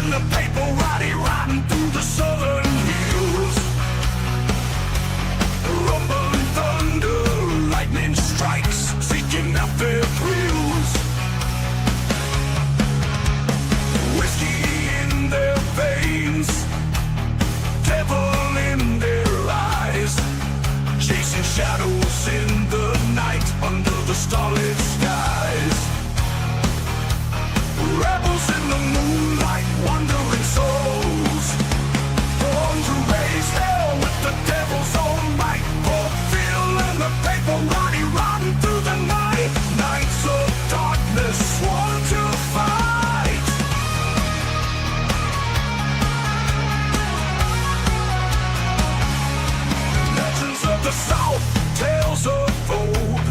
in the paper, riding through the southern hills. Rumbling thunder, lightning strikes, seeking out their thrills. Whiskey in their veins, devil in their eyes, chasing shadows in the night under the starlit skies. Rebels in the moonlight, wandering souls, born to raise hell with the devil's own might. Fulfilling the paper, riding through the night. Nights of darkness, sworn to fight. Legends of the South, tales of old,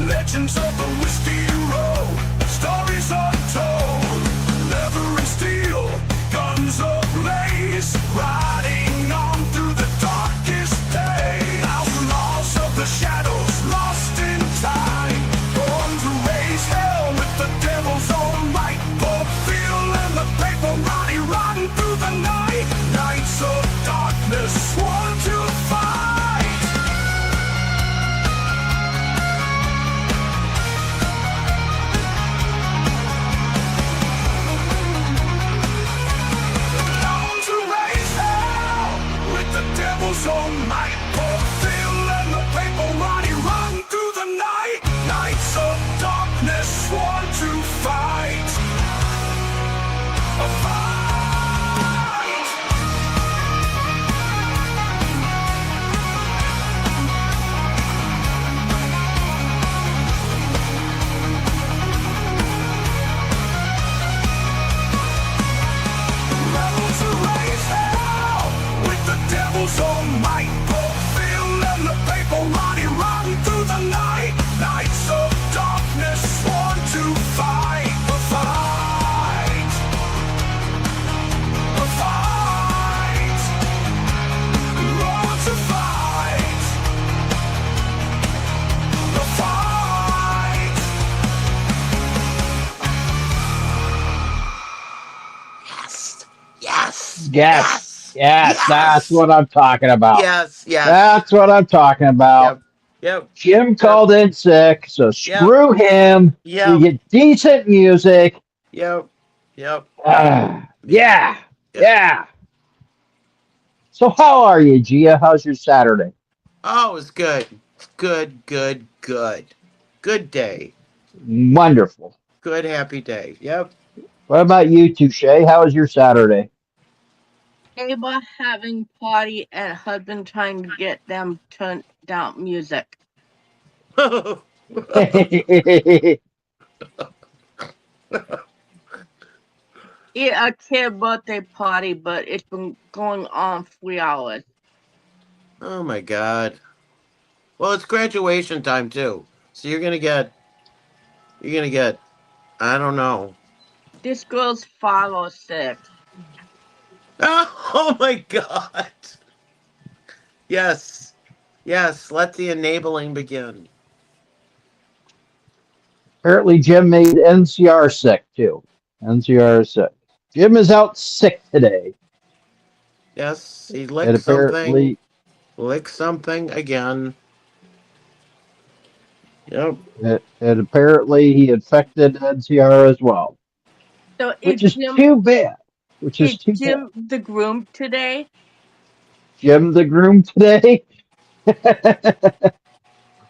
legends of the Whiskey Road, stories untold. Leather and steel, guns ablaze, riding on through the darkest day. Outlaws of the shadows, lost in time, born to raise hell with the devil's own might. Fulfilling the paper, riding through the night. Nights of darkness, sworn to fight. Devil's own might, fulfilling the paper, riding through the night. Nights of darkness, sworn to fight. A fight. Rebels who raise hell with the devil's own might. Fulfilling the paper, riding through the night. Nights of darkness, sworn to fight. A fight. A fight. Sworn to fight. A fight. Yes. Yes. Yes. Yes, that's what I'm talking about. Yes, yes. That's what I'm talking about. Yep. Jim called in sick, so screw him. Yep. We get decent music. Yep. Yeah. So how are you, Gia? How's your Saturday? Oh, it was good. Good. Good day. Wonderful. Good, happy day. Yep. What about you, Touche? How was your Saturday? Neighbor having party and husband trying to get them turned down music. Yeah, a kid birthday party, but it's been going on 3 hours. Oh my God. Well, it's graduation time too. So you're gonna get, I don't know. This girl's 5 or 6. Oh my God. Yes. Let the enabling begin. Apparently, Jim made NCR sick too. NCR is sick. Jim is out sick today. Yes, he licked apparently, something. Licked something again. Yep. And apparently, he infected NCR as well. So which is too bad. Which is too Jim bad. the groom today? Jim the groom today?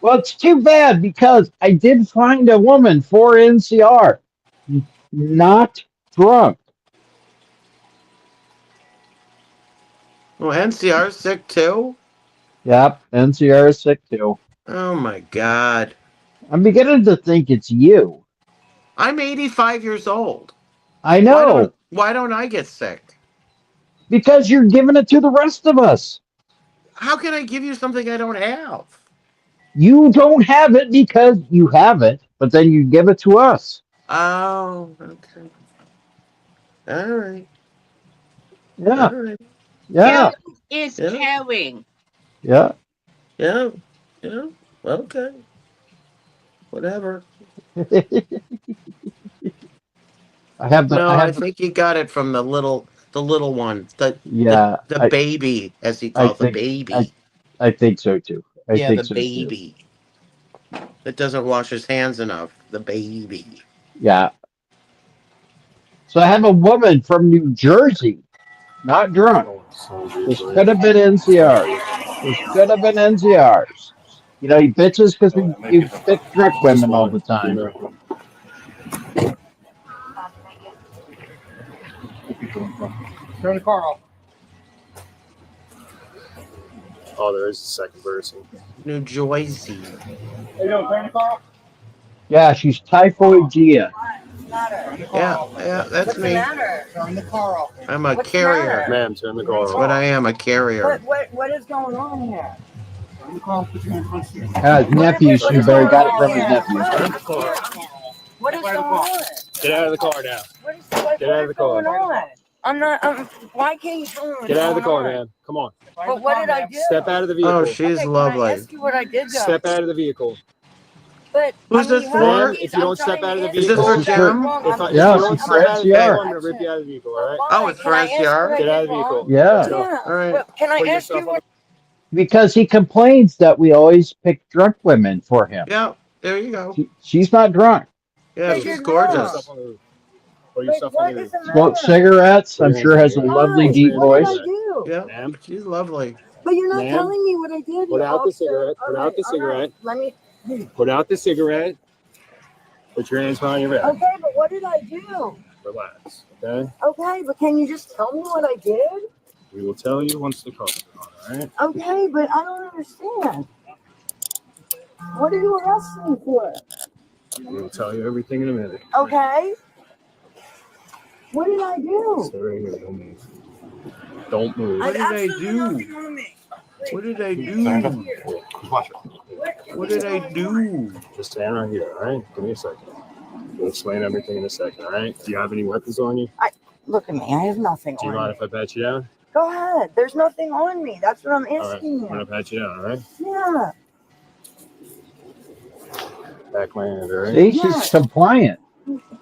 Well, it's too bad because I did find a woman for NCR. Not drunk. Well, NCR's sick too? Yep, NCR is sick too. Oh my God. I'm beginning to think it's you. I'm 85 years old. I know. Why don't I get sick? Because you're giving it to the rest of us. How can I give you something I don't have? You don't have it because you have it, but then you give it to us. Oh, okay. All right. Yeah. All right. Yeah. Is caring. Yeah. Yeah. Okay. Whatever. I think you got it from the little The little one. Yeah, The baby, as he I calls the think baby. I think so too. I Yeah, think the so too. baby. That doesn't wash his hands enough. The baby. Yeah. So I have a woman from New Jersey, not drunk. This could have been NCRs. This could have been NCRs. You know, he bitches because you pick drunk women all the time. Turn the car off. Oh, there is a second person. New Jersey. Hey, yo, turn the car off. Yeah, she's typhoid Gia. Yeah, that's me. Turn the car off. I'm a carrier. Ma'am, turn the car That's off. what I am, a carrier. What is going on here? Turn the car off. Put you in front seat. His nephew, she very got it from his nephew. What is going on? Get out of the car now. Get out of the car. Going on? I'm not. Why can't you tell me what's Get out of the going car, on? man. Come on. But what did I do? Step out of the vehicle. Oh, she's Okay, lovely. Can I ask you what I did, though? Step out of the vehicle. But Who's this for? Ma'am, if you don't step out of the Is this vehicle, for Jim? if Yeah, you don't it's for step out of the NCR. vehicle, I'm going to rip you out of the vehicle, all right? Oh, it's for NCR? Get out of the vehicle. Yeah, Let's go. All right. But can I Put ask yourself you on what? because he complains that we always pick drunk women for him. Yeah, there you go. She's not drunk. Yeah, But she's you're Put gorgeous. yourself on the roof. Put Like, yourself on what the is roof. the Smokes matter? cigarettes. I'm sure has a lovely Why? deep What did voice. I do? Yeah, she's lovely. But you're not Ma'am, telling me what I did. put You out the also- cigarette, put all out the all cigarette. Let me. Put out the cigarette. Put your hands behind your back. Okay, but what did I do? Relax, okay? Okay, but can you just tell me what I did? We will tell you once the car's on, all right? Okay, but I don't understand. What are you arresting me for? We will tell you everything in a minute. Okay. What did I do? Stay right here, don't move. Don't move. What did I absolutely do? nothing on me. What did I do? Watch it. What did I do? Just stand right here, all right? Give me a second. We'll explain everything in a second, all right? Do you have any weapons on you? Look at me. I have nothing Do you on mind me. if I pat you down? Go ahead. There's nothing on me. That's what I'm All right, asking I'm gonna you. pat you down, all right? Yeah. Back my hand, all right? See, she's compliant.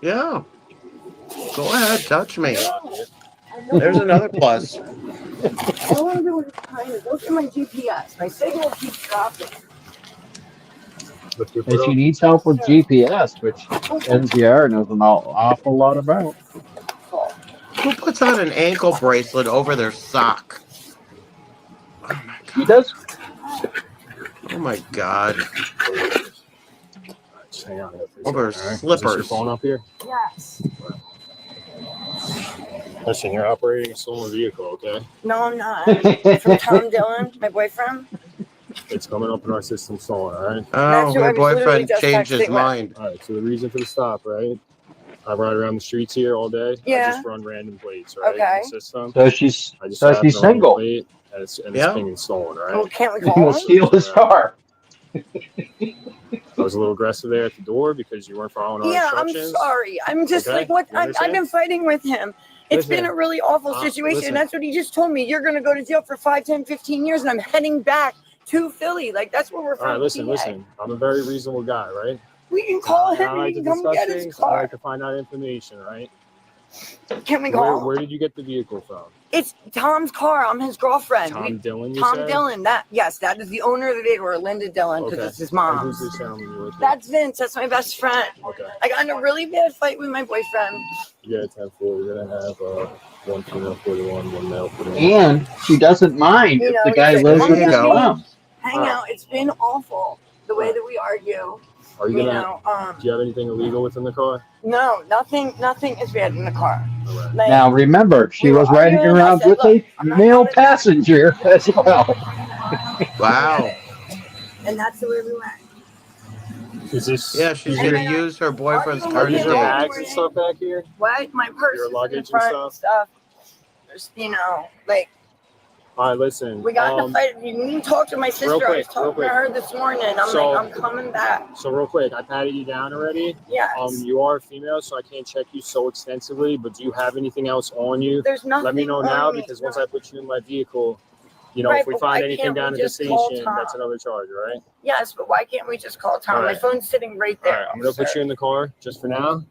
Yeah. Go ahead, touch me. There's another plus. All I'm doing is trying to look at my GPS. My signal keeps dropping. Lift your And foot she up. needs help with GPS, which NCR knows an awful lot about. Who puts on an ankle bracelet over their sock? Oh my He god. does. Oh my god. Just hang on there for a Over second, all right? Is this slippers. your phone up here? Yes. Listen, you're operating a stolen vehicle, okay? No, I'm not. From Tom Dillon, my boyfriend. It's coming up in our system stolen, all right? Oh, That's who I my was literally boyfriend just changed his texting with. mind. All right, so the reason for the stop, right? I ride around the streets here all day. I Yeah. just run random plates, right? Okay. In the system. So she's I just so happen she's to run the single. plate, and it's Yeah. being stolen, right? Well, can't we He call will him? steal his car. I was a little aggressive there at the door because you weren't following our Yeah, I'm instructions. sorry. I'm just Okay, like, what? you I've understand? been fighting with him. It's been Listen, a really awful situation. listen. That's what he just told me. You're going to go to jail for 5, 10, 15 years, and I'm heading back to Philly. Like, that's where we're All from. right, listen, PA. listen. I'm a very reasonable guy, right? We can call I him and like he to can come discuss get his things. I car. like to find out information, right? Can we call him? Where did you get the vehicle from? It's Tom's car. I'm his girlfriend. Tom Dillon, you Tom said? Dillon. Yes, that is the owner of the vehicle, or Linda Dillon, because Okay. it's his And mom. who's this gentleman you're with? That's Vince. That's my best friend. Okay. I got in a really bad fight with my boyfriend. You got a 10-4. We're going to have one female 41, one male 41. And she doesn't mind You if know, the guy he's lives like, with there his you go. mom. Hang out. It's been awful the way that we argue. Are you You going to... know, Do you have anything illegal within the car? no, nothing is bad in the car. All right. Like, Now remember, she we were was riding arguing, I around said, with "Look, a I'm not male coming back." passenger as well. Wow. And that's the way we went. Is this... Yeah, she's And gonna then, use her boyfriend's are car Are you to these your gonna date. bags and stuff back here? What? My purse Your is in luggage the and front and stuff. There's, you know, like, All right, listen. we got in a fight. You didn't talk to my sister. I was quick, real talking to quick. her this morning. I'm So- like, I'm coming back. So real quick, I patted you down already. Yes. You are a female, so I can't check you so extensively. But do you have anything else on you? There's nothing. Let me know on now me. because once I put you in my vehicle, you know, Right, if we but find why anything can't down we at the just call station, Tom? that's another charge, all right? Yes, but why can't we just call Tom? All My right. phone's sitting right All there. right, I'm gonna put you in the car just for now.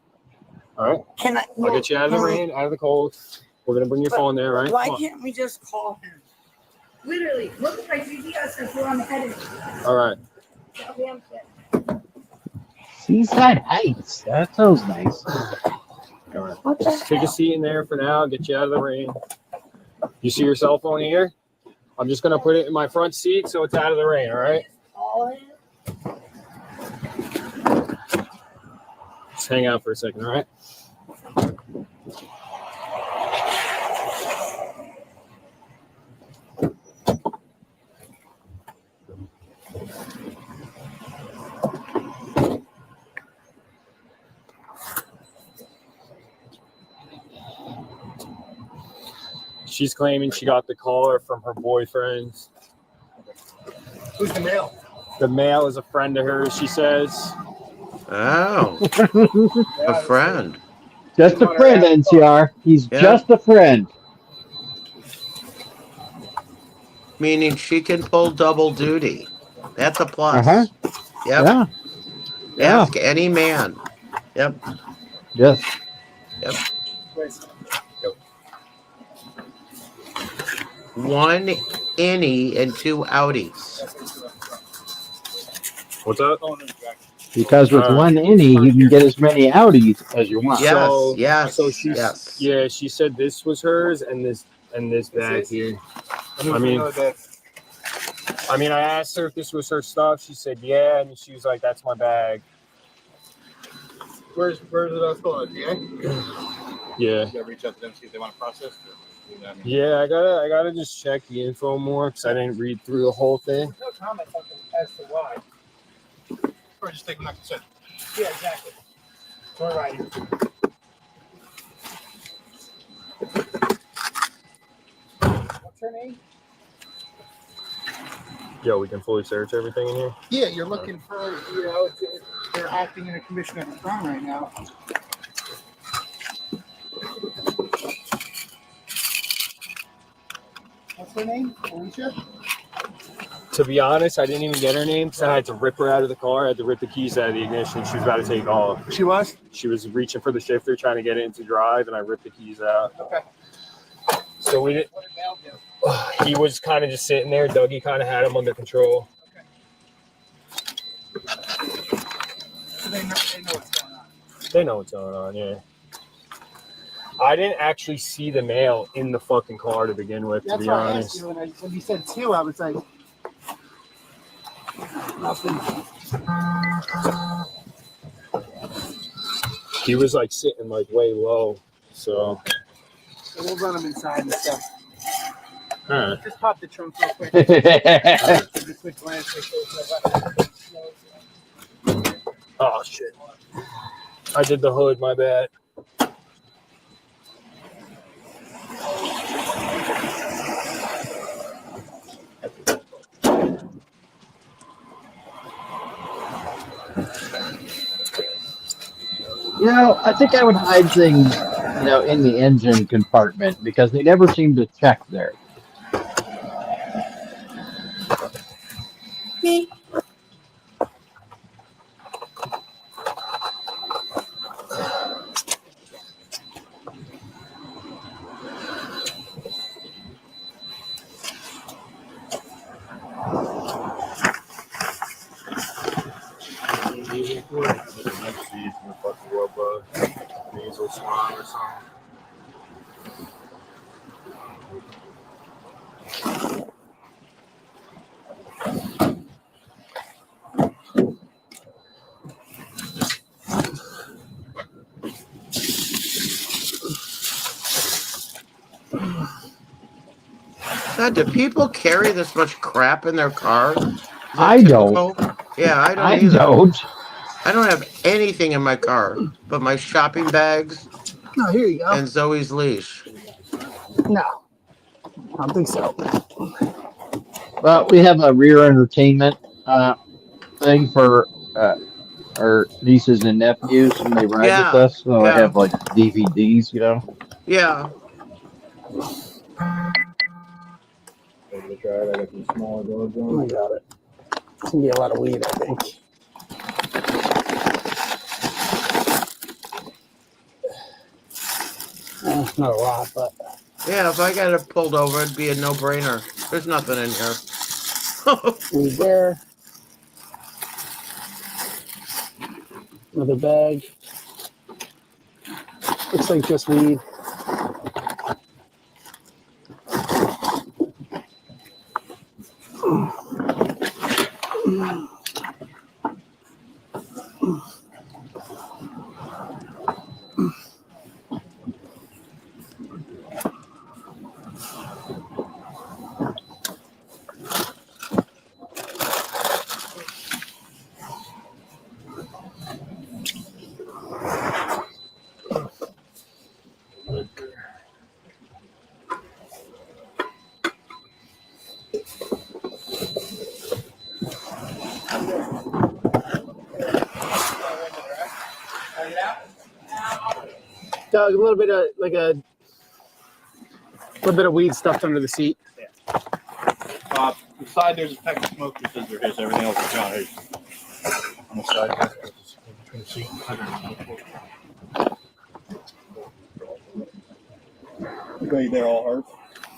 All right, Can I? I'll get you out of the rain, out of the cold. We're gonna bring your phone there, right? Why can't we just call him? Literally, look at my GPS if we're on the heading. All right. Seaside Heights. That sounds nice. All right. Just take a seat in there for now. Get you out of the rain. You see your cell phone here? I'm just gonna put it in my front seat so it's out of the rain. All right. Just hang out for a second. All right. She's claiming she got the caller from her boyfriend. Who's the male? The male is a friend of hers, she says. Oh, a friend. Just a friend, NCR. He's just a friend. Meaning she can pull double duty. That's a plus. Uh-huh. Yep. Yeah. Ask any man. Yep. Yes. Yep. One innie and 2 outies. What's up? Because with one innie, you can get as many outies as you want. Yes, So- yes, So she's yes. yeah, she said this was hers and this bag here. I mean, I asked her if this was her stuff. She said yeah, and she was like, "That's my bag." Where's it stored? Yeah. Yeah. You gotta reach out to them, see if they want to process it. You know what I mean? Yeah, I gotta just check the info more because I didn't read through the whole thing. No comment as to why. Or just take them not consent. Yeah, exactly. All right. What's her name? Yo, we can fully search everything in here. Yeah, you're looking for, you know, they're acting in a commission of a crime right now. What's her name? Alicia? To be honest, I didn't even get her name because I had to rip her out of the car. I had to rip the keys out of the ignition. She was about to take off. She was? She was reaching for the shifter, trying to get it into drive, and I ripped the keys out. Okay. So we did. What did Val do? He was kind of just sitting there. Dougie kind of had him under control. So they know what's going on. They know what's going on, yeah. I didn't actually see the mail in the fucking car to begin with, to That's be why I asked honest. you when you said 2, I was like, nothing. He was like sitting like way low, so. So we'll run them inside and stuff. All right. Just pop the trunk real quick. Just a quick glance. Oh shit! I did the hood. My bad. You know, I think I would hide things, you know, in the engine compartment because they never seem to check there. Me. God, do people carry this much crap in their car? I don't. Yeah, I don't I either. don't. I don't have anything in my car but my shopping bags No, here you go. and Zoe's leash. No, I don't think so. Well, we have a rear entertainment thing for our nieces and nephews, and they ride Yeah, with us. So I yeah. have like DVDs, you know. Yeah. I got it. It's gonna be a lot of weed, I think. Not a lot, but Yeah, if I got it pulled over, it'd be a no-brainer. There's nothing in here. Weed there. Another bag. Looks like just weed. Doug, a little bit of weed stuffed under the seat. The side there's a pack of smoke that says there is. Everything else is gone. On the side. Between the seat and they're all hurt.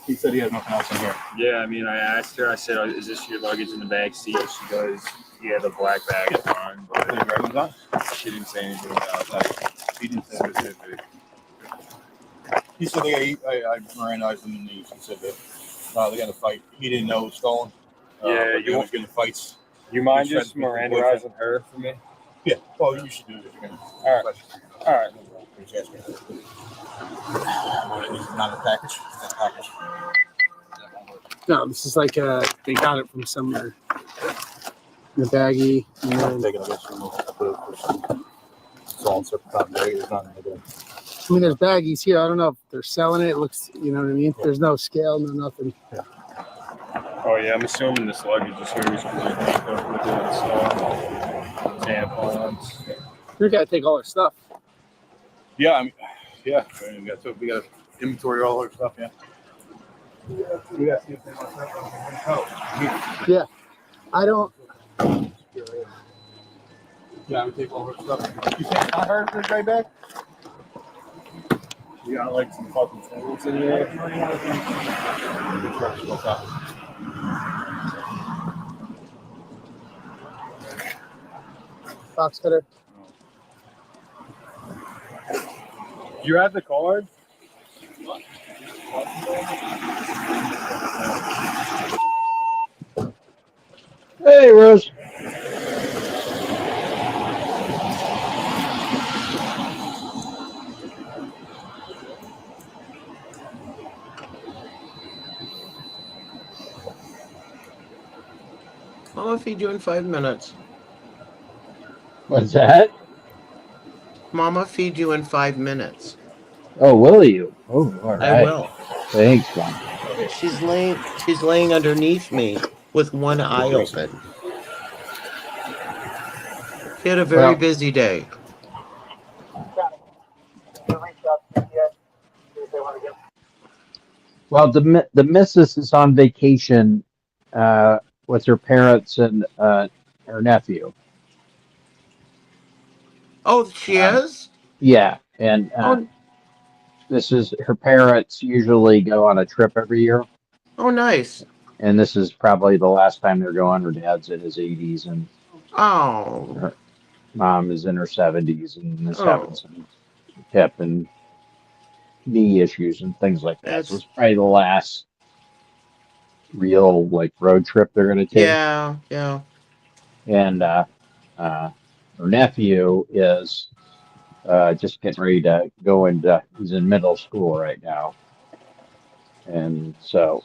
He said he has nothing else in here. Yeah, I mean, I asked her. I said, oh, "Is this your luggage in the back seat?" She goes, "Yeah, the black bag is mine." But she didn't say anything about that. He didn't say anything. He said I Mirandized him in these. He said that they got to fight. He didn't know it was stolen. Yeah, you was getting fights. You mind just Mirandizing her for me? Yeah. Well, you should do it if you're gonna. All right. All right. Just ask me. Not a package. It's a package. No, this is like they got it from somewhere. In the baggie. And then, Taking a list from it's all in separate cotton bag. It's not in there. I mean, there's baggies here. I don't know if they're selling it. It looks, you know what I mean? There's no scale, no nothing. Yeah. Oh yeah, I'm assuming this luggage is here. Tampons. We gotta take all our stuff. Yeah, I mean, yeah. I mean, we got to inventory all our stuff. Yeah. We got to see if they want to. Yeah. I don't. Yeah, we take all our stuff. You think I heard this guy back? We got like some fucking tools in there. Box cutter. You have the card? Hey, Rose. Mama feed you in 5 minutes. What's that? Mama feed you in 5 minutes. Oh, will you? Oh, all right. I will. Thanks, Mom. She's laying underneath me with one eye open. She had a very busy day. Well, the missus is on vacation with her parents and her nephew. Oh, she is? Yeah, and this is her parents usually go on a trip every year, Oh, nice. and this is probably the last time they're going. Her dad's in his 80s, and Oh, her mom is in her 70s, and is Oh. having some hip and knee issues and things like that. That's- So it's probably the last real road trip they're going to take. yeah, yeah. And her nephew is just getting ready to go into, he's in middle school right now. And so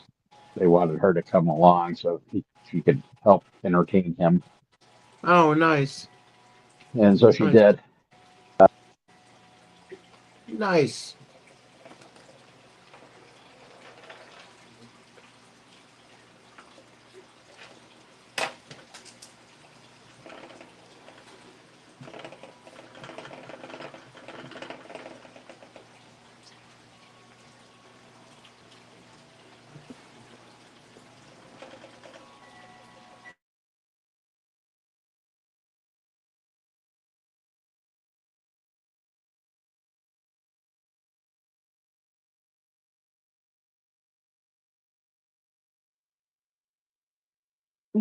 they wanted her to come along so she could help entertain him. Oh, nice. And so she Nice. did. Nice.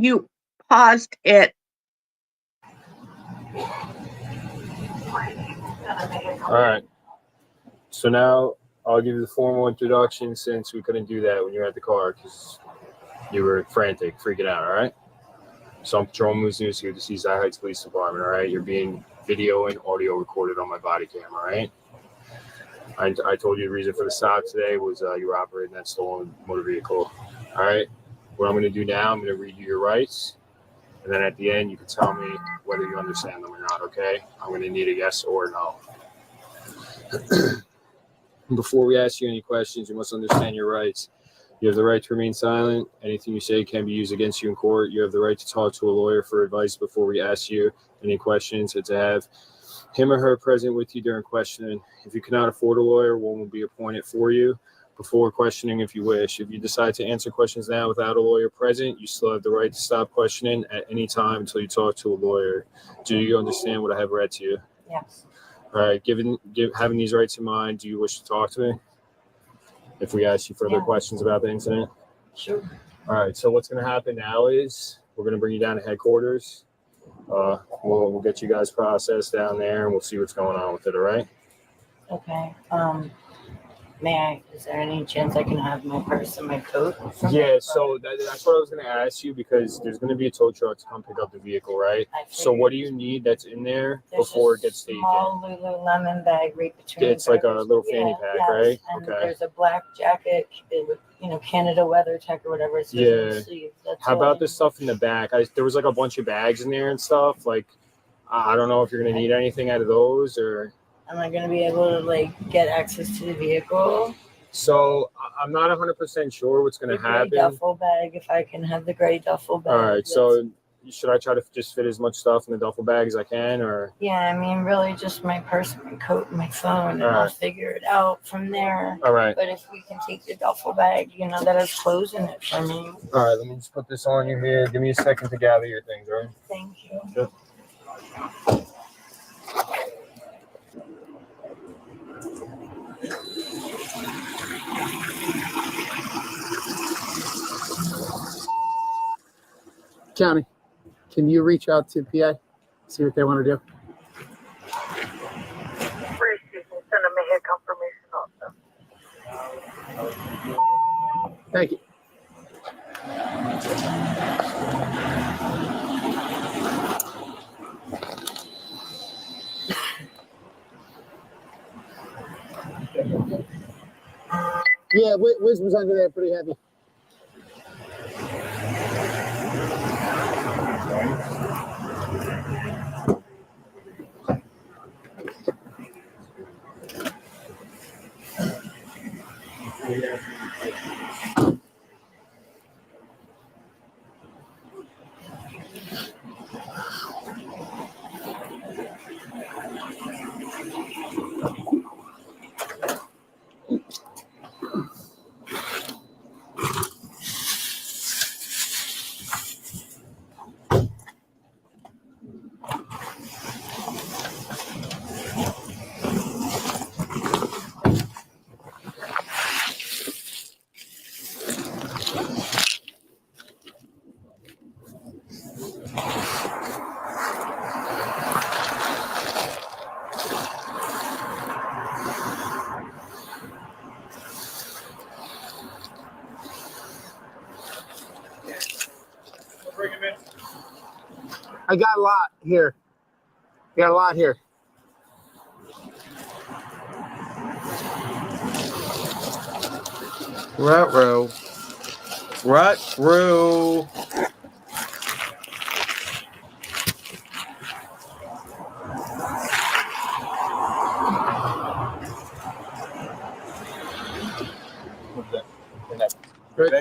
you paused it. All right. So now I'll give you the formal introduction since we couldn't do that when you were at the car because you were frantic, freaking out. All right. So I'm Patrolman News here with the Seaside Heights Police Department. All right. You're being video and audio recorded on my body cam. All right. I told you the reason for the stop today was you were operating that stolen motor vehicle. All right. What I'm going to do now, I'm going to read you your rights. And then at the end, you can tell me whether you understand them or not, okay? I'm going to need a yes or no. Before we ask you any questions, you must understand your rights. You have the right to remain silent. Anything you say can be used against you in court. You have the right to talk to a lawyer for advice before we ask you any questions and to have him or her present with you during questioning. If you cannot afford a lawyer, one will be appointed for you before questioning if you wish. If you decide to answer questions now without a lawyer present, you still have the right to stop questioning at any time until you talk to a lawyer. Do you understand what I have read to you? Yes. All right. Having these rights in mind, do you wish to talk to me? If we ask you further questions about the incident? Sure. All right. So what's going to happen now is we're going to bring you down to headquarters. We'll get you guys processed down there and we'll see what's going on with it. All right. Okay. Is there any chance I can have my purse and my coat? Yeah, so that's what I was going to ask you because there's going to be a tow truck to come pick up the vehicle, right? So what do you need that's in there before it gets taken? Small Lululemon bag right between. It's like a little fanny pack, right? And okay. There's a black jacket with, Canada Weather Tech or whatever. It says on the sleeve. How about the stuff in the back? There was like a bunch of bags in there and stuff. Like, I don't know if you're going to need anything out of those or. Am I going to be able to get access to the vehicle? So I'm not 100% sure what's going to happen. Duffel bag, if I can have the gray duffel bag. All right. So should I try to just fit as much stuff in the duffel bag as I can, or? Yeah, really just my purse, my coat, and my phone, and I'll figure it out from there. All right. But if we can take the duffel bag, that has clothes in it for me. All right. Let me just put this on you here. Give me a second to gather your things, all right? Thank you. Sure. County, can you reach out to PA, see what they want to do? Send them a hit confirmation also. Thank you. Yeah, Wiz was under there pretty heavy. I got a lot here. Got a lot here. Ruh-roh. Ruh-roh.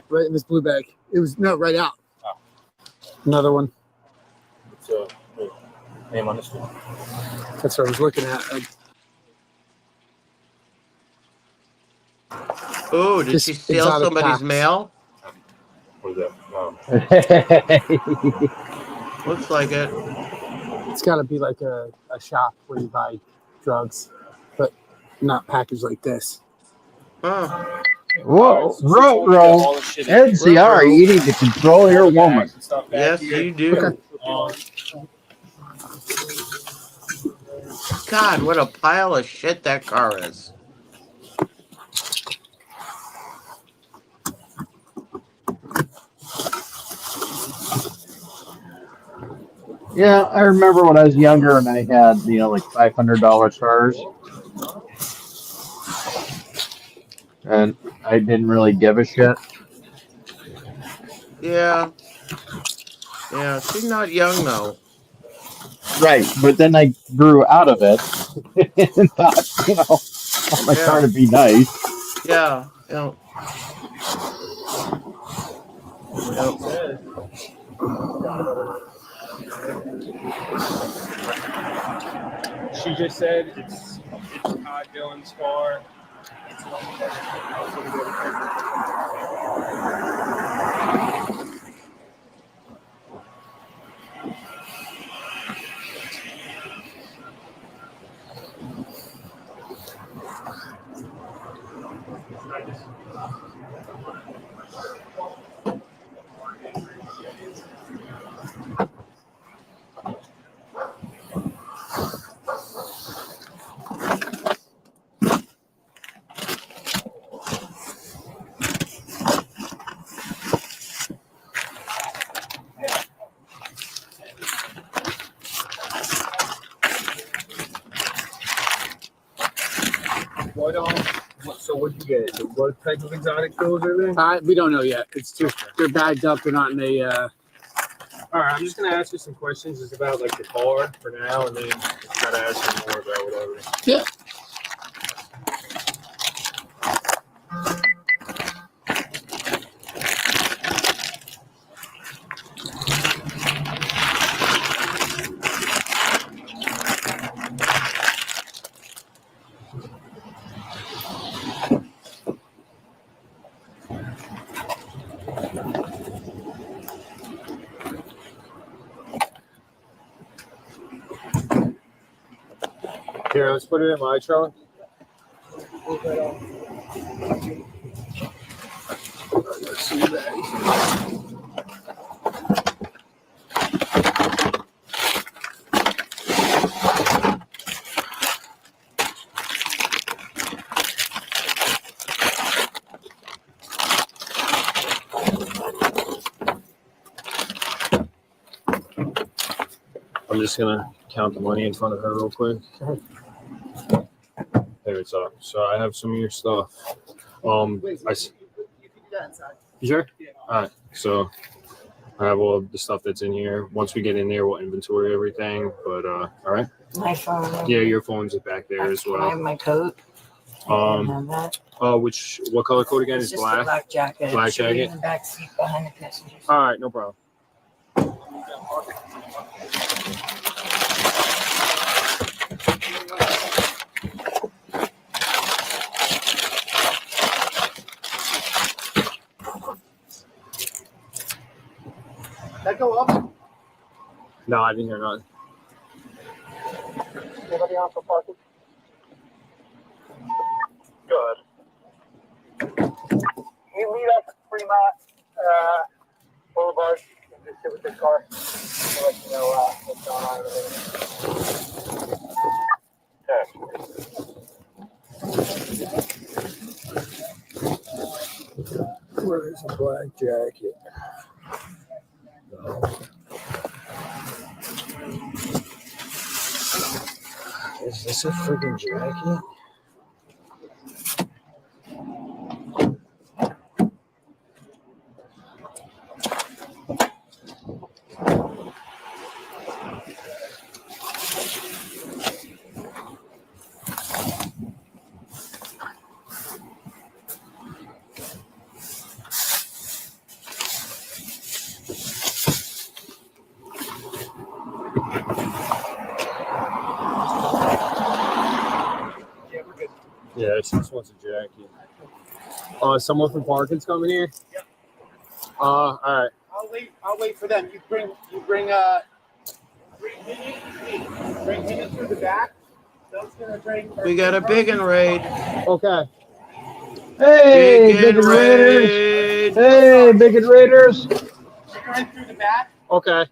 Right in this blue bag. It was, no, right out. Oh. Another one. It's name on this one. That's what I was looking at. Oh, did Just she steal exotic somebody's packs. mail? What is that? Looks like it. It's got to be like a shop where you buy drugs, but not packaged like this. Oh. Whoa, row. NCR, you need to control your woman. Yes, you do. God, what a pile of shit that car is. Yeah, I remember when I was younger and I had, you know, like $500 cars. And I didn't really give a shit. Yeah. Yeah, she's not young though. Right, but then I grew out of it and thought, you know, I want my car to be nice. Yeah. Yeah. She just said it's Todd Dillon's car. So what'd you get? What type of exotic pills are there? We don't know yet. It's just they're bagged up. They're not in a. All right, I'm just gonna ask you some questions just about like the car for now, and then if you gotta ask me more about whatever. Yeah. Here, let's put it in my trunk. I'm just gonna count the money in front of her real quick. There it's up. So I have some of your stuff. You sure? All right. So I have all the stuff that's in here. Once we get in there, we'll inventory everything. But all right. My phone. Yeah, your phone's back there as well. I have my coat. What color coat again? Is Just black? a black jacket. Black It should be jacket? in the back seat behind the passenger. All right, no problem. That go up? No, I didn't hear nothing. Anybody on for parking? Good. You meet up at Fremont Boulevard and just sit with this car. I'll let you know what's going on with it. Where's the black jacket? Is this a freaking jacket? Yeah, she just wants a jacket. Someone from parking's coming here? Yep. All right. I'll wait for them. Bring him through the back. Those gonna bring. We got a big and raid. Okay. Hey, Bacon Bacon Raiders. Raid. Hey, Bacon Raiders. Right through the back. Okay.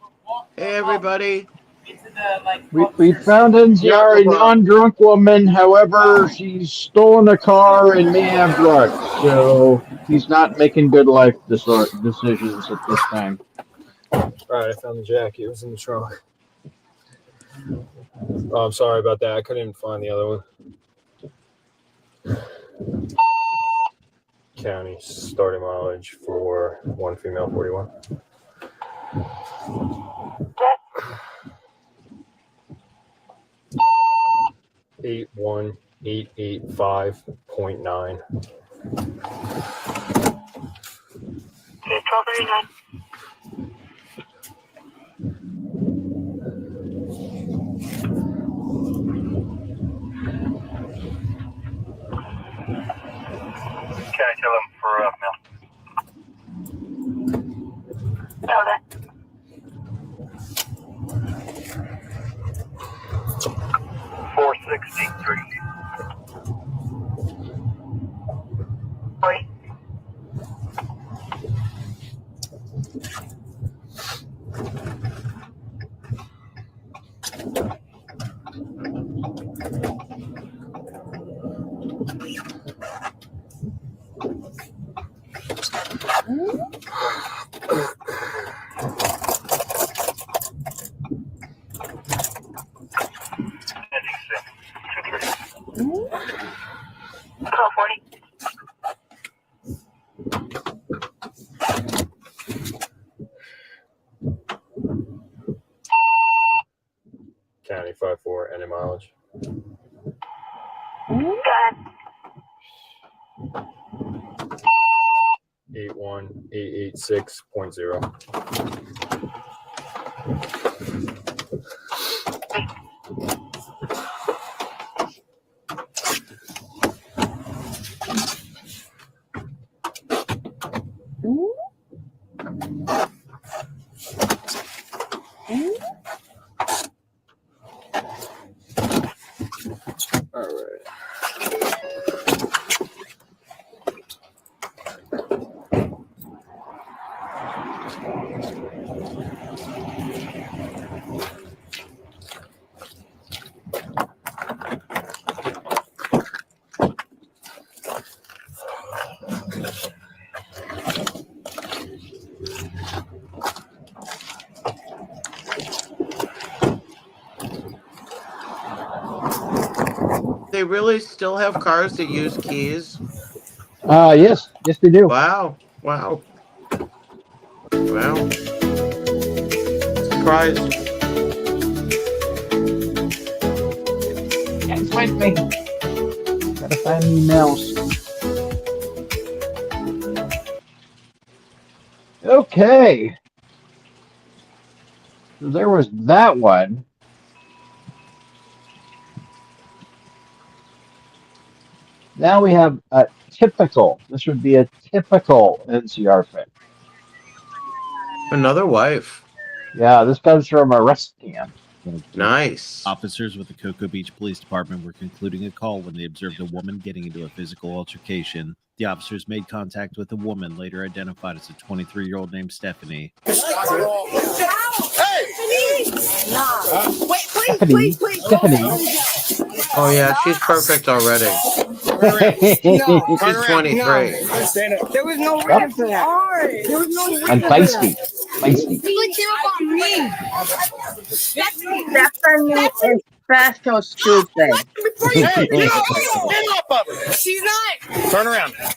Hey, everybody. Into the like. We found NCR, a non-drunk woman. However, she's stolen a car and may have drugs, so he's not making good life decisions at this time. All right, I found the jacket. It was in the trunk. Oh, I'm sorry about that. I couldn't even find the other one. County starting mileage for 1 female 41. Eight 1885.9. Okay, 1239. Can I tell him for Mel? Okay. 463. Wait. Heading 623. 1240. County 54, any mileage. Go ahead. 81886.0. All right. They really still have cars that use keys? Yes, they do. Wow. Wow. Wow. Surprised. Gotta find me. Gotta find me mouse. Okay. So there was that one. Now we have a typical. This would be a typical NCR fit. Another wife. Yeah, this comes from a rest camp. Nice. Officers with the Cocoa Beach Police Department were concluding a call when they observed a woman getting into a physical altercation. The officers made contact with a woman later identified as a 23-year-old named Stephanie. Stephanie. Oh, yeah, she's perfect already. She's 23. There was no reason for that. There was no reason. And feisty. Feisty. Stephanie is special stupid. Hey, get off of her. She's not. Turn around. I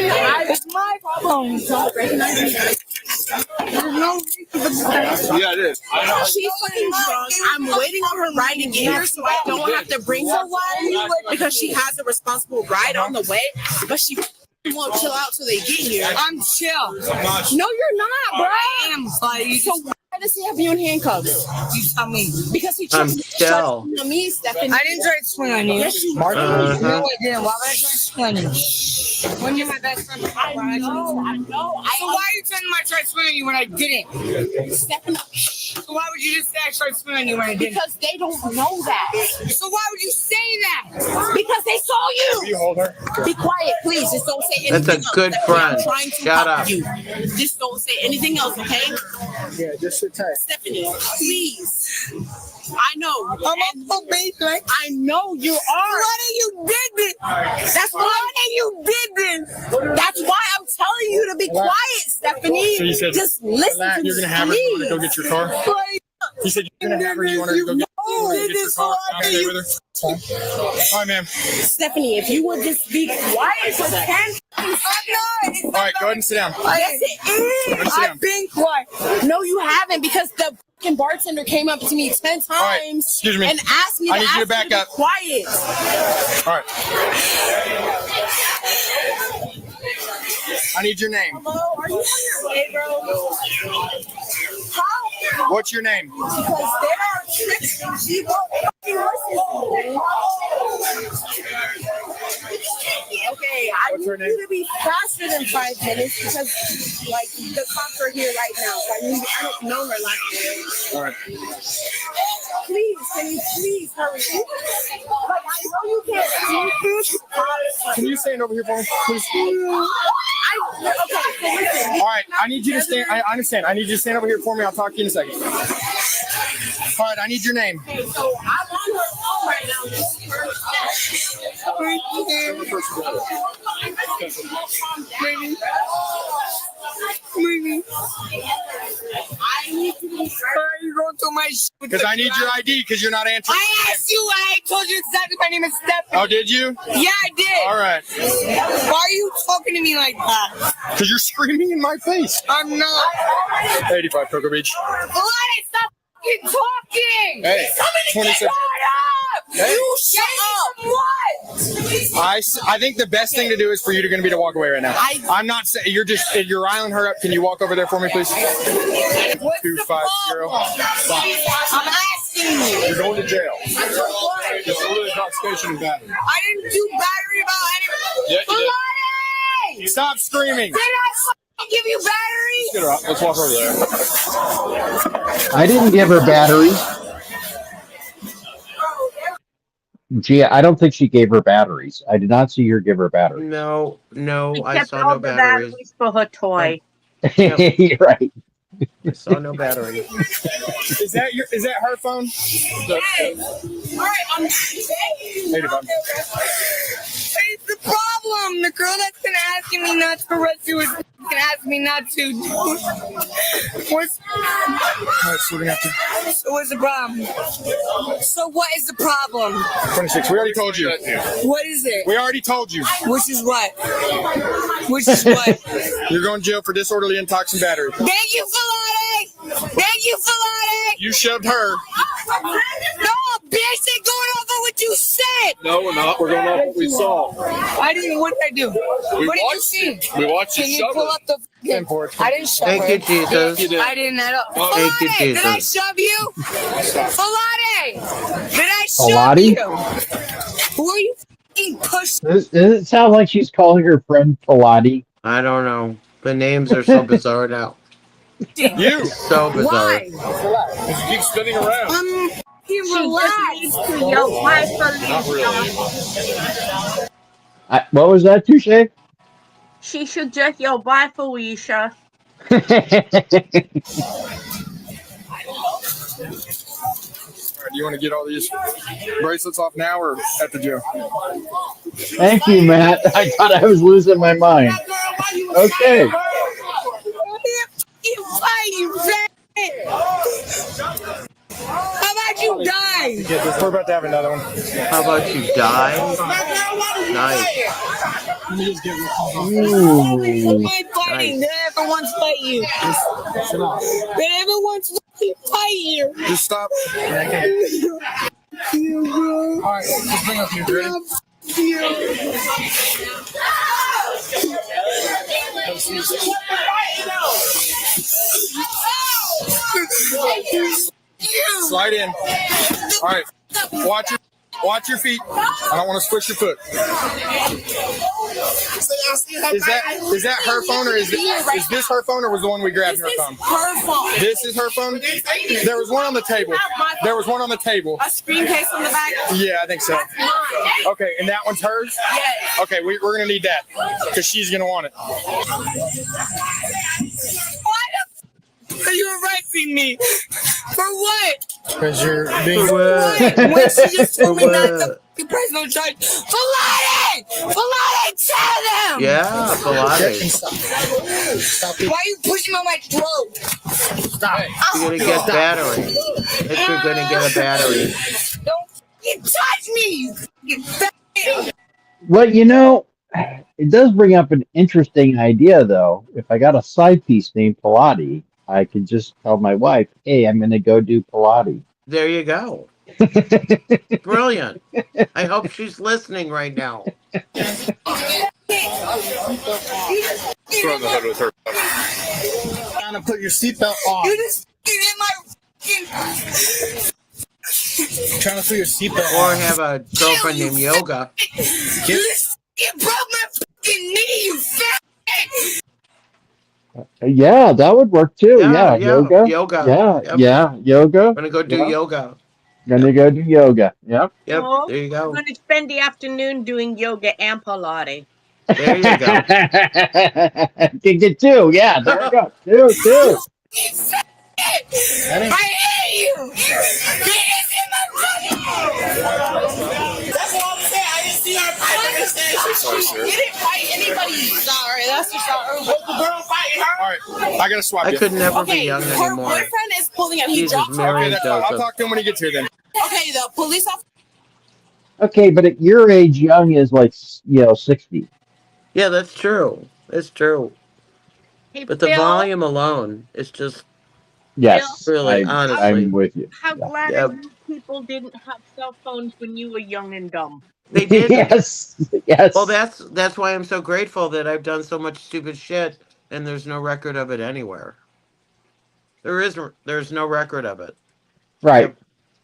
got it. It's my problem. Don't recognize me. There's no reason for that. Yeah, it is. I know. She's fucking drunk. I'm waiting on her ride to get here so I don't have to bring her because she has a responsible ride on the way, but she won't chill out till they get here. I'm chill. No, you're not, bro. I am, buddy. So why does he have you in handcuffs? You tell me. Because he I'm tried to chill. swing on me, Stephanie. I didn't try to swing on you. Yes, you No, I Uh-huh. didn't. Why would I try to swing on you? When you're my best friend. I know. So why are you telling me I tried to swing on you when I didn't? Stephanie, So why would you just say I started swimming anywhere I didn't? Because they don't know that. So why would you say that? Because they saw you. You hold her. Be quiet, please. Just don't say anything That's a good else. friend. I'm trying to Shut help up. you. Just don't say anything else, okay? Yeah, just sit tight. Stephanie, please. I know. I'm a baby. I know you are. Why you did this? That's why you did this? That's why I'm telling you to be quiet, Stephanie. So you said, just listen to me. you're gonna have her. You want to go get your car? He said you're gonna have her. You want her to go get your car? I'm okay with her. All right, ma'am. Stephanie, if you would just be quiet for 10 All right, go ahead and sit down. Yes, it is. I've been quiet. No, you haven't, because the fucking bartender came up to me 10 times right, excuse me. and asked me I need you to back be up. quiet. All right. I need your name. Hello, are you on your way, bro? How? What's your name? Because there are tricks and she won't fucking listen to me. Okay, I What's her need name? you to be faster than 5 minutes because, like, the cops are here right now. So I don't know her last name. All right. Please, can you please hurry? Like, I know you can't see. Can you stand over here for me, please? Okay, so listen. All right, I need you to stand. I understand. I need you to stand over here for me. I'll talk to you in a second. All right, I need your name. Okay, so I'm on her phone right now. I need to be Why are you going through my shit? Because I need your ID because you're not answering. I asked you. I told you exactly my name is Stephanie. Oh, did you? Yeah, I did. All right. Why are you talking to me like that? Because you're screaming in my face. I'm not. 85 Cocoa Beach. Why stop fucking talking? Hey, 27. Shut up! Hey. You shut up! What? I think the best thing to do is for you to be to walk away right now. I'm not saying you're riling her up. Can you walk over there for me, please? What's 250. I'm asking you. You're going to jail. Disorderly intoxication and battery. I didn't do battery about anything. Yeah, you did. Bloody! Stop screaming. Did I fucking give you battery? Get her up. Let's walk over there. I didn't give her batteries. Gee, I don't think she gave her batteries. I did not see her give her batteries. No, She I kept saw all no the batteries. for her toy. You're right. I saw no batteries. Is that her phone? All right, I'm It's the problem. The girl that's been asking me not to arrest you is gonna ask me not to. What's So what's the problem? So what is the problem? 26. We already told you. What is it? We already told you. Which is what? Which is what? You're going to jail for disorderly intoxication battery. Thank you, Filate. Thank you, Filate. You shoved her. No, bitch, they're going over what you said. No, we're not. We're going off what we saw. I didn't. What did I do? What did you see? We watched Can you pull up the? I didn't shove Thank her. you, Jesus. I didn't at all. Thank you, Filate, did I Jesus. shove you? Filate, did I shove Filate? you? Who are you fucking pushing? Does it sound like she's calling her friend Pilate? I don't know. The names are so bizarre now. You. So bizarre. Why? You keep spinning around. Relax. Not really. What was that, Touche? She should just yell bye, Felicia. Do you want to get all these bracelets off now or at the jail? Thank you, Matt. I thought I was losing my mind. Okay. How about you die? We're about to have another one. How about you die? Nice. Ooh. My fighting. Did I ever once fight you? Did I ever once fight you? Just stop. All right, just bring up your ready. Slide in. All right. Watch your feet. I don't want to squish your foot. Is that her phone, or is this her phone, or was the one we grabbed her phone? Her phone. This is her phone? There was one on the table. There was one on the table. A screen case on the back? Yeah, I think so. That's mine. Okay, and that one's hers? Yes. Okay, we're going to need that because she's going to want it. Why the f are you arresting me? For what? Because you're being... When she just told me not to press no charge. Filati! Filati, tell them! Yeah, Pilate. Stop. Why are you pushing me on my throat? Stop. You're gonna get battery. If you're gonna get a battery. Don't you touch me! You fat. Well, you know, it does bring up an interesting idea, though. If I got a side piece named Pilates, I could just tell my wife, hey, I'm going to go do Pilates. There you go. Brilliant. I hope she's listening right now. Throw on the hood with her. Trying to put your seatbelt on. You just get in my fucking... Trying to put your seatbelt Or on. have a girlfriend named Yoga. You broke my fucking knee, you fat. Yeah, that would work too. Yeah, yoga. Yoga. Yeah, Yep. yeah, yoga. I'm gonna go do yoga. Gonna go do yoga. Yep. Yep. Oh, There you I'm go. going to spend the afternoon doing yoga and Pilates. There you go. Can get two. Yeah, there we go. Two. I hate you. Get in my That's what I'm saying. I didn't see her fight. She didn't fight anybody. Sorry, that's just not. Was the girl fighting her? All right, I got to swap I you. could never be Okay, young her anymore. boyfriend is pulling up. He Jesus, dropped her. Mary Okay, that's fine. I'll Joseph. talk to him when he gets here then. Okay, the police officer. Okay, but at your age, young is like 60. Yeah, that's true. That's true. Hey, But the Bill, volume alone is just Yes, Really, honestly. I'm with you. how glad Yeah. are you people didn't have cell phones when you were young and dumb? they did. Yes. Well, that's why I'm so grateful that I've done so much stupid shit and there's no record of it anywhere. There's no record of it. Right.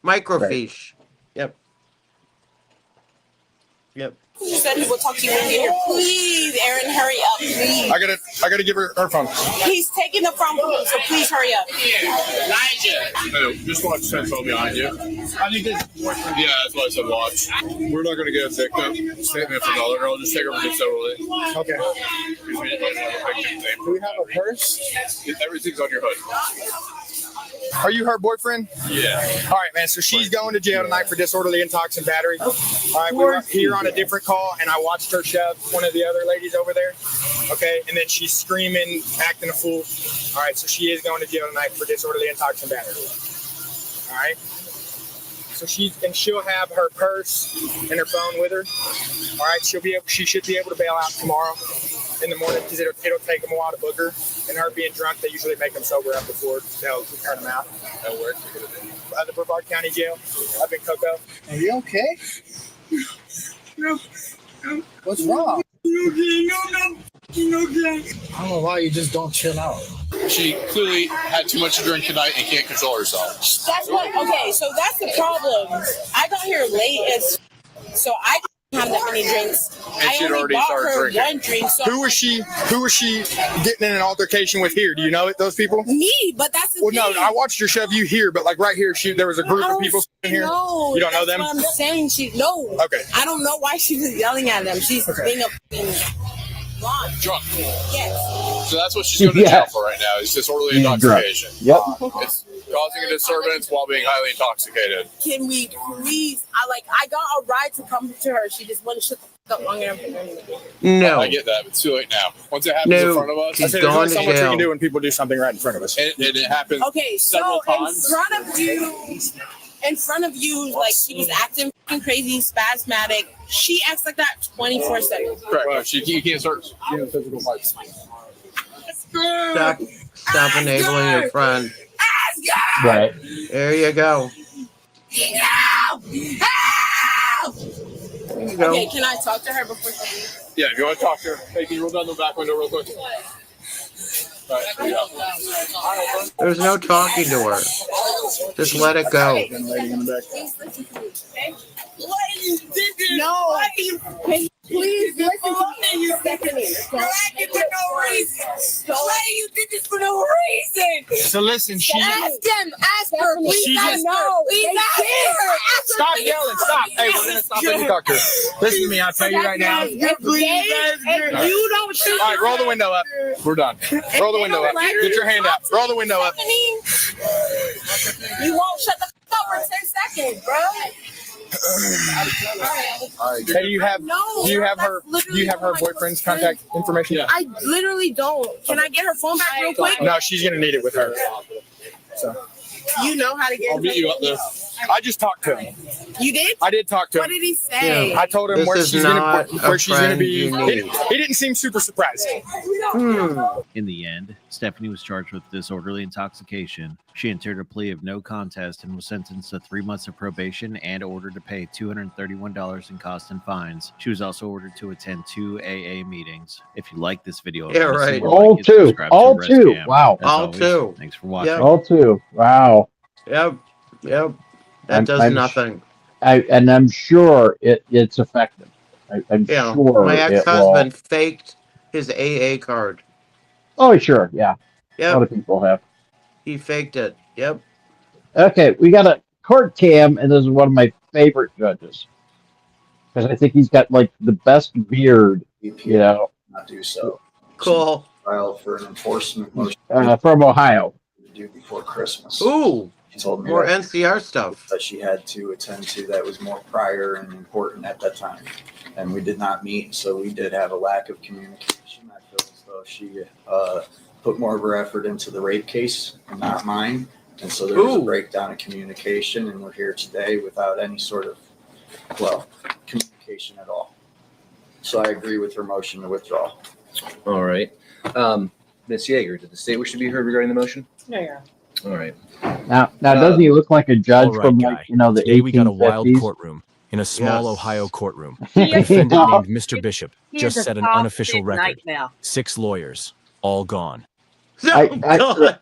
Microfiche. Yep. Yep. He said he will talk to you when you get here. Please, Aaron, hurry up, please. I gotta give her phone. He's taking the phone from him, so please hurry up. No, just watch Central behind you. I think this. Yeah, that's what I said. Watch. We're not gonna get a victim statement from the other girl. Just take her to the Okay. Do we have a purse? Everything's on your hood. Are you her boyfriend? Yeah. All right, man. So she's going to jail tonight for disorderly and toxic battery. All right, we were here on a different call, and I watched her shove one of the other ladies over there. Okay, and then she's screaming, acting a fool. All right, so she is going to jail tonight for disorderly and toxic battery. All right. So she'll have her purse and her phone with her. All right, she should be able to bail out tomorrow in the morning because it'll take them a while to book her. And her being drunk, they usually make them sober up before they'll turn them out. That works. The Brevard County Jail up in Cocoa. Are you okay? No. What's wrong? No. I don't know why you just don't chill out. She clearly had too much to drink tonight and can't control herself. That's what. Okay, so that's the problem. I got here late, so I didn't have that many drinks. And I she'd only already bought started her drinking. one drink. So Who was she getting in an altercation with here? Do you know it, those people? me, but that's the Well, thing. no, I watched her shove you here, but like right here, there was a group of people in here. No, You don't know that's them? What I'm saying, no. Okay. I don't know why she was yelling at them. She's being a fucking blonde. Drunk. Yes. So that's what she's going to jail for right now. Is disorderly She's drunk. intoxication. Yep. It's causing a disturbance while being highly intoxicated. Can we please? I got a ride to come to her. She just wouldn't shut the fuck up long enough. No. I get that, but it's too late now. Once it happens in front of us, I said, there's only so much we can do when people do something right in front of us. and it happens Okay, several so times. in front of you, like she was acting fucking crazy, spasmatic. She acts like that 24/7. Correct. Well, you can't start physical fights. Stop enabling your friend. Right. There you go. There you go. Okay, can I talk to her before she leaves? Yeah, if you want to talk to her, hey, can you roll down the back window real quick? All right, there you go. There's no talking to her. Just let it go. Please listen to me, okay? Why you did this? No. Why you Please listen to me. Stephanie. you're acting for no reason? Why you did this for no reason? So listen, she. Ask them. Ask her. Please She ask just- her. Please ask her. Ask her. Stop yelling! Stop! Hey, we're gonna stop and talk to her. Listen to me. I'll tell you right now. Please ask her. If you don't shoot All right, roll the window up. We're done. Roll the window up. Get your hand up. Roll the window up. You won't shut the f up for 10 seconds, bro. Hey, do you have her boyfriend's contact information? Yeah. I literally don't. Can I get her phone back real quick? No, she's gonna need it with her. So You know how to get I'll meet you up there. I just talked to him. You did? I did talk to What him. did he say? I told him This where is she's not gonna a be. friend you need. He didn't seem super surprised. In the end, Stephanie was charged with disorderly intoxication. She entered a plea of no contest and was sentenced to 3 months of probation and ordered to pay $231 in costs and fines. She was also ordered to attend 2 AA meetings. If you like this video, Yeah, right. All two. All two. Wow. All two. Thanks for watching. All two. Wow. Yep. That I'm- does I'm nothing. And I'm sure it's effective. I'm Yeah. sure My it will. ex-husband faked his AA card. Oh, sure. Yeah. A lot Yep. of people have. He faked it. Yep. Okay, we got a court cam, and this is one of my favorite judges because I think he's got like the best beard, you know, Not do so. Cool. File for an enforcement motion from Ohio. due before Christmas. Ooh. She told me More that, NCR stuff. that she had to attend to that was more prior and important at that time. And we did not meet, so we did have a lack of communication. I feel as though she put more of her effort into the rape case and not mine. And so there was a Ooh. breakdown of communication, and we're here today without any sort of, well, communication at all. So I agree with her motion to withdraw. All right. Ms. Yeager, did the state wish to be heard regarding the motion? No, you're on. All right. Now doesn't he look like a judge All right, from Guy. like the Today we got a wild 1850s? courtroom in a small Yes. Ohio courtroom. He A is- defendant named Mr. Bishop He just is a set an top unofficial big record. nightmare. 6 lawyers, all gone. I- God.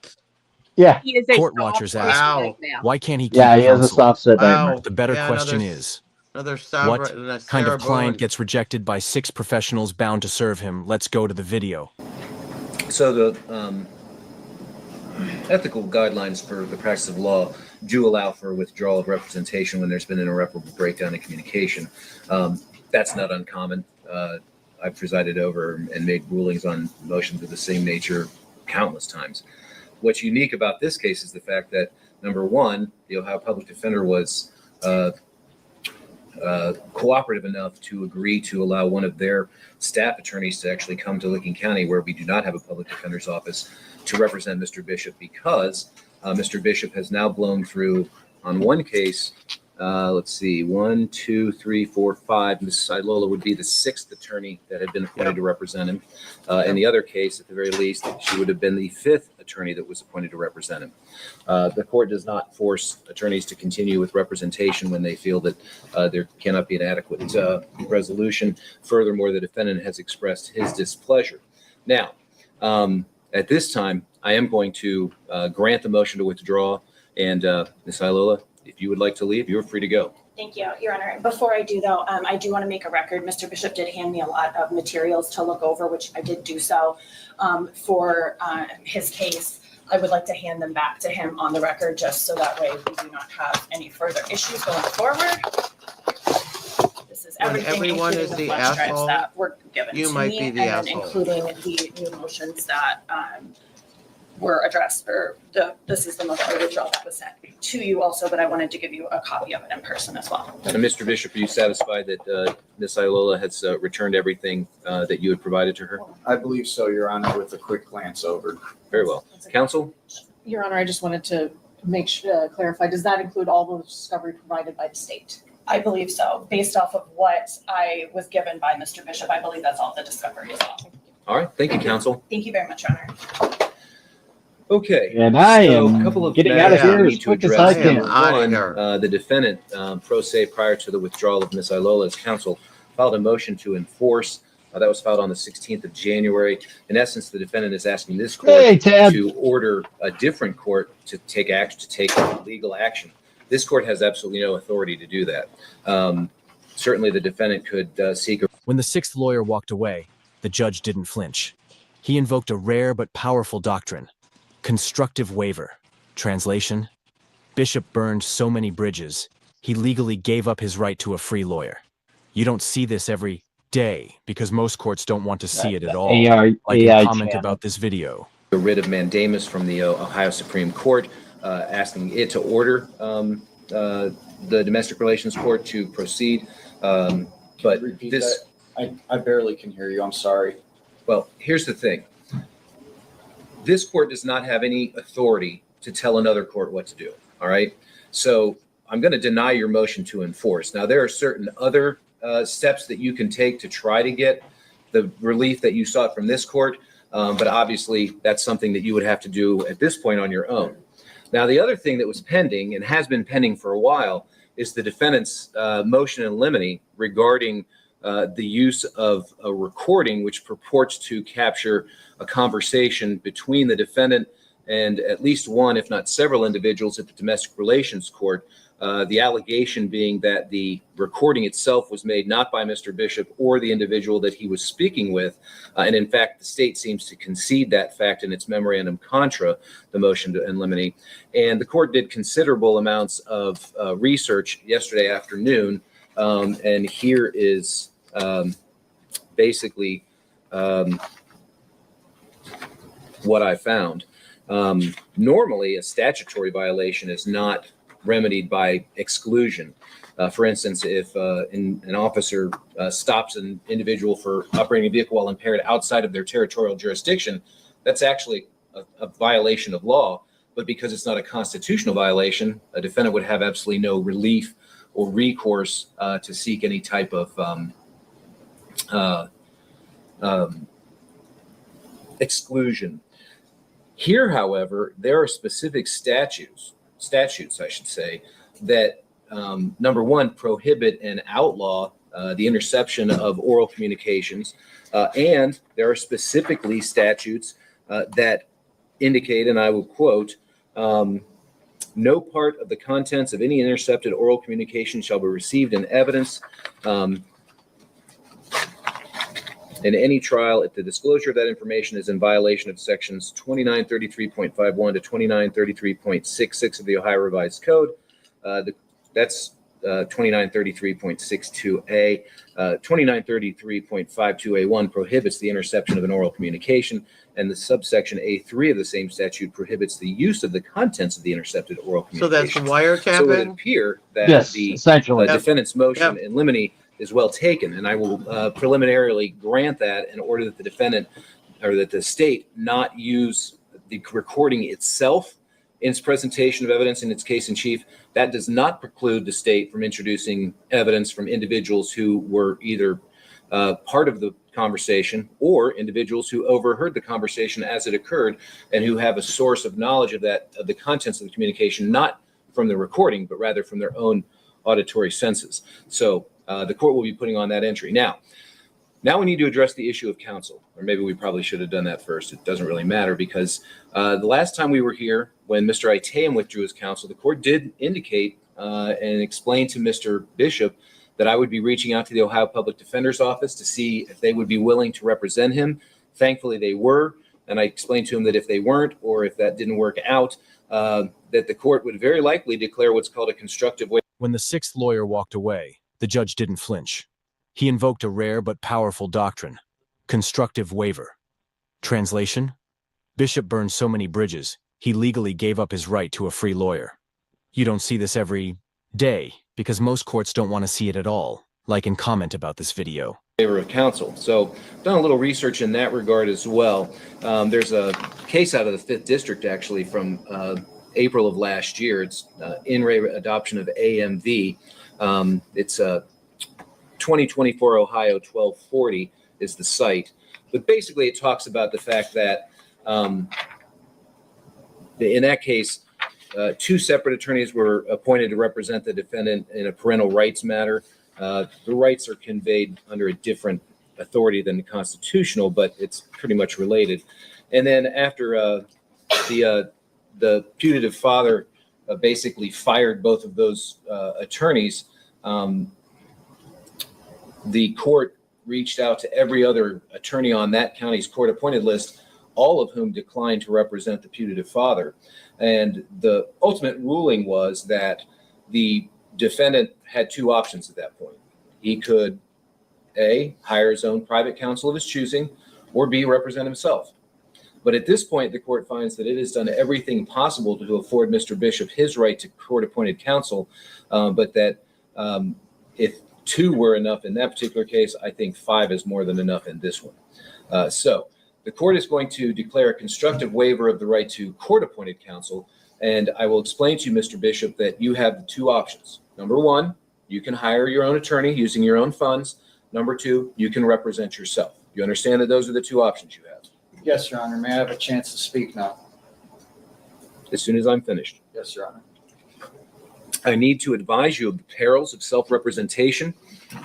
Yeah. He is a Court top watchers big ask, Wow. nightmare. why can't he keep Yeah, he has a counsel? soft set Wow. nightmare. The better Yeah, question another- is, Another what Sabra, kind of client gets rejected by 6 professionals bound to serve him? Let's go to the video. So the ethical guidelines for the practice of law do allow for withdrawal of representation when there's been an irreparable breakdown in communication. That's not uncommon. I've presided over and made rulings on motions of the same nature countless times. What's unique about this case is the fact that, number one, the Ohio Public Defender was cooperative enough to agree to allow one of their staff attorneys to actually come to Licking County, where we do not have a public defender's office, to represent Mr. Bishop, because Mr. Bishop has now blown through on one case. Let's see, 1, 2, 3, 4, 5. Ms. Ilola would be the 6th attorney that had been appointed to represent him. In the other case, at the very least, she would have been the 5th attorney that was appointed to represent him. The court does not force attorneys to continue with representation when they feel that there cannot be an adequate resolution. Furthermore, the defendant has expressed his displeasure. Now, at this time, I am going to grant the motion to withdraw. And Ms. Ilola, if you would like to leave, you're free to go. Thank you, Your Honor. Before I do, though, I do want to make a record. Mr. Bishop did hand me a lot of materials to look over, which I did do so for his case. I would like to hand them back to him on the record, just so that way we do not have any further issues going forward. This is When everything, everyone including is the the flash drives asshole, that were given you to might me, be the and then asshole. including the new motions that were addressed, or this is the motion to withdraw that was sent to you also, but I wanted to give you a copy of it in person as well. And Mr. Bishop, are you satisfied that Ms. Ilola has returned everything that you had provided to her? I believe so, Your Honor, with a quick glance over. Very well. Counsel? Your Honor, I just wanted to make sure, clarify, does that include all the discovery provided by the state? I believe so. Based off of what I was given by Mr. Bishop, I believe that's all the discovery as well. All right. Thank you, counsel. Thank you very much, Your Honor. Okay. And I So, am a couple of getting out of matters here we as need to quick as address. I can. One, the defendant, pro se, prior to the withdrawal of Ms. Ilola's counsel, filed a motion to enforce. That was filed on the 16th of January. In essence, the defendant is asking this court Hey, Ted. to order a different court to take legal action This court has absolutely no authority to do that. Certainly, the defendant could seek a. When the sixth lawyer walked away, the judge didn't flinch. He invoked a rare but powerful doctrine, constructive waiver. Translation: Bishop burned so many bridges, he legally gave up his right to a free lawyer. You don't see this every day because most courts don't want to see it at all. Like a comment about this video. A writ of mandamus from the Ohio Supreme Court asking it to order the domestic relations court to proceed. But this, I barely can hear you. I'm sorry. Well, here's the thing. This court does not have any authority to tell another court what to do. All right. So I'm going to deny your motion to enforce. Now, there are certain other steps that you can take to try to get the relief that you sought from this court. But obviously, that's something that you would have to do at this point on your own. Now, the other thing that was pending and has been pending for a while is the defendant's motion in limine regarding the use of a recording which purports to capture a conversation between the defendant and at least one, if not several individuals at the domestic relations court. The allegation being that the recording itself was made not by Mr. Bishop or the individual that he was speaking with. And in fact, the state seems to concede that fact in its memorandum contra the motion to limine. And the court did considerable amounts of research yesterday afternoon. And here is basically what I found. Normally, a statutory violation is not remedied by exclusion. For instance, if an officer stops an individual for operating a vehicle while impaired outside of their territorial jurisdiction, that's actually a violation of law. But because it's not a constitutional violation, a defendant would have absolutely no relief or recourse to seek any type of exclusion. Here, however, there are specific statutes, I should say, that number one, prohibit and outlaw the interception of oral communications. And there are specifically statutes that indicate, and I will quote, no part of the contents of any intercepted oral communication shall be received in evidence in any trial if the disclosure of that information is in violation of sections 2933.51 to 2933.66 of the Ohio Revised Code. That's 2933.62A. 2933.52A1 prohibits the interception of an oral communication, and the subsection A3 of the same statute prohibits the use of the contents of the intercepted oral communication. So that's wiretapping? So it would appear that the defendant's motion in limine is well taken, and I will preliminarily grant that in order that the defendant or that the state not use the recording itself in its presentation of evidence in its case in chief. That does not preclude the state from introducing evidence from individuals who were either part of the conversation or individuals who overheard the conversation as it occurred and who have a source of knowledge of that, of the contents of the communication, not from the recording, but rather from their own auditory senses. So the court will be putting on that entry. Now we need to address the issue of counsel, or maybe we probably should have done that first. It doesn't really matter because the last time we were here, when Mr. Itam withdrew his counsel, the court did indicate and explain to Mr. Bishop that I would be reaching out to the Ohio Public Defender's Office to see if they would be willing to represent him. Thankfully, they were, and I explained to him that if they weren't, or if that didn't work out, that the court would very likely declare what's called a constructive waiver. When the sixth lawyer walked away, the judge didn't flinch. He invoked a rare but powerful doctrine, constructive waiver. Translation: Bishop burned so many bridges, he legally gave up his right to a free lawyer. You don't see this every day because most courts don't want to see it at all. Like and comment about this video. Favor of counsel. So done a little research in that regard as well. There's a case out of the 5th District actually from April of last year. It's in re adoption of AMV. It's 2024 Ohio 1240 is the site. But basically it talks about the fact that in that case, 2 separate attorneys were appointed to represent the defendant in a parental rights matter. The rights are conveyed under a different authority than the constitutional, but it's pretty much related. And then after the putative father basically fired both of those attorneys, the court reached out to every other attorney on that county's court-appointed list, all of whom declined to represent the putative father. And the ultimate ruling was that the defendant had two options at that point. He could, A, hire his own private counsel of his choosing, or B, represent himself. But at this point, the court finds that it has done everything possible to afford Mr. Bishop his right to court-appointed counsel, but that if two were enough in that particular case, I think five is more than enough in this one. So the court is going to declare a constructive waiver of the right to court-appointed counsel, and I will explain to you, Mr. Bishop, that you have two options. Number one, you can hire your own attorney using your own funds. Number two, you can represent yourself. You understand that those are the two options you have? Yes, Your Honor. May I have a chance to speak now? As soon as I'm finished. Yes, Your Honor. I need to advise you of the perils of self-representation.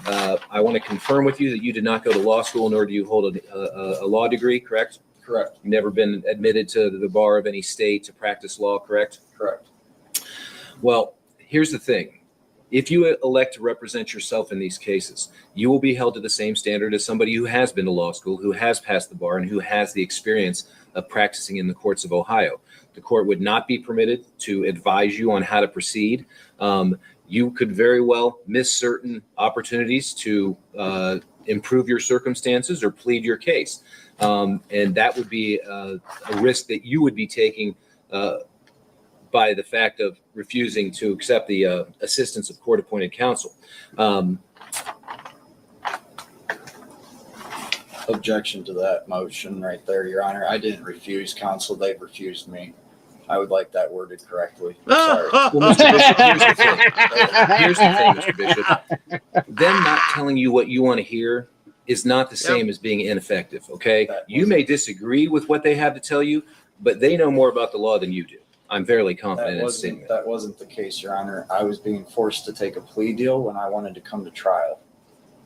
I want to confirm with you that you did not go to law school, nor do you hold a law degree, correct? Correct. You've never been admitted to the bar of any state to practice law, correct? Correct. Well, here's the thing. If you elect to represent yourself in these cases, you will be held to the same standard as somebody who has been to law school, who has passed the bar, and who has the experience of practicing in the courts of Ohio. The court would not be permitted to advise you on how to proceed. You could very well miss certain opportunities to improve your circumstances or plead your case. And that would be a risk that you would be taking by the fact of refusing to accept the assistance of court-appointed counsel. Objection to that motion right there, Your Honor. I didn't refuse counsel. They've refused me. I would like that worded correctly. Sorry. Well, Mr. Bishop, here's the thing, Mr. Bishop. Them not telling you what you want to hear is not the same as being ineffective, okay? You may disagree with what they have to tell you, but they know more about the law than you do. I'm fairly confident in saying that. That wasn't the case, Your Honor. I was being forced to take a plea deal when I wanted to come to trial.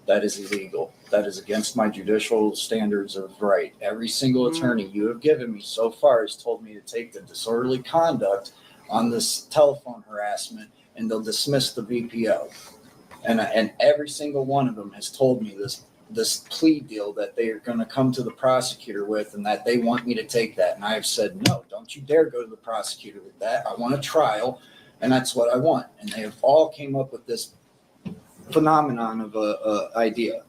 That is illegal. That is against my judicial standards of right. Every single attorney you have given me so far has told me to take the disorderly conduct on this telephone harassment, and they'll dismiss the VPO. And every single one of them has told me this plea deal that they are going to come to the prosecutor with, and that they want me to take that. And I have said, no, don't you dare go to the prosecutor with that. I want a trial, and that's what I want. And they have all came up with this phenomenon of a idea.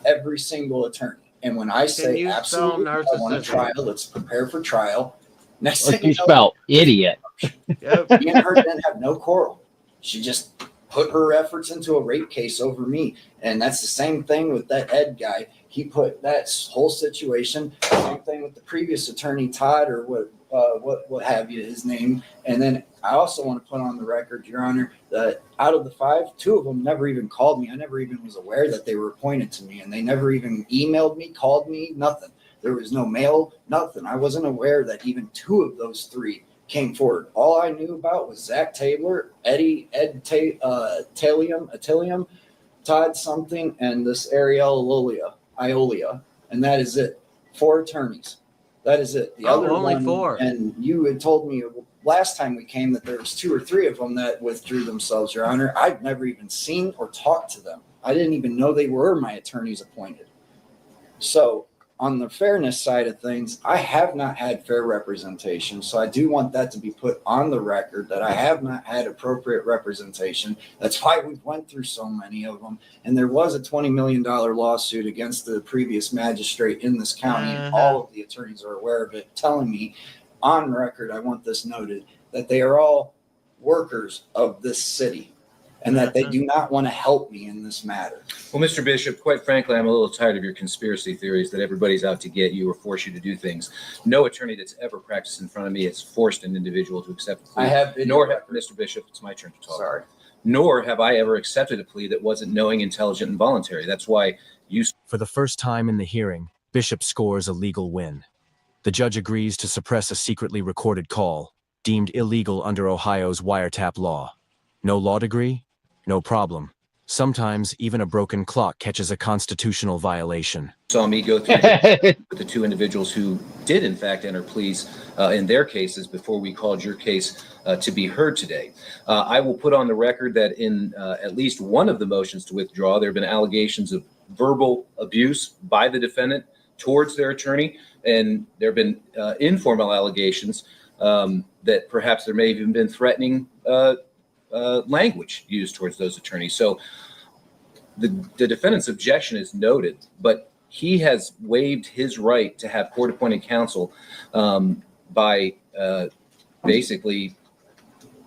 Every single attorney. And when I say absolutely, I want a trial, let's prepare for trial. Next Like thing you know, spell idiot. me and her didn't have no quarrel. She just put her efforts into a rape case over me. And that's the same thing with that Ed guy. He put that whole situation, same thing with the previous attorney, Todd, or what have you, his name. And then I also want to put on the record, Your Honor, that out of the five, two of them never even called me. I never even was aware that they were appointed to me, and they never even emailed me, called me, nothing. There was no mail, nothing. I wasn't aware that even two of those three came forward. All I knew about was Zach Tabler, Attilium, Todd something, and this Ariel Iolia. And that is it. 4 attorneys. That is it. The other only one, 4. And you had told me last time we came that there was 2 or 3 of them that withdrew themselves, Your Honor. I've never even seen or talked to them. I didn't even know they were my attorneys appointed. So on the fairness side of things, I have not had fair representation. So I do want that to be put on the record that I have not had appropriate representation. That's why we went through so many of them. And there was a $20 million lawsuit against the previous magistrate in this county. And all of the attorneys are aware of it, telling me on record, I want this noted, that they are all workers of this city and that they do not want to help me in this matter. Well, Mr. Bishop, quite frankly, I'm a little tired of your conspiracy theories that everybody's out to get you or force you to do things. No attorney that's ever practiced in front of me has forced an individual to accept a plea. I have been. Nor have, Mr. Bishop, it's my turn to talk. Sorry. Nor have I ever accepted a plea that wasn't knowing, intelligent, and voluntary. That's why you... For the first time in the hearing, Bishop scores a legal win. The judge agrees to suppress a secretly recorded call, deemed illegal under Ohio's wiretap law. No law degree? No problem. Sometimes even a broken clock catches a constitutional violation. Saw me go through with the two individuals who did in fact enter pleas in their cases before we called your case to be heard today. I will put on the record that in at least one of the motions to withdraw, there have been allegations of verbal abuse by the defendant towards their attorney, and there have been informal allegations that perhaps there may have even been threatening language used towards those attorneys. So the defendant's objection is noted, but he has waived his right to have court-appointed counsel by basically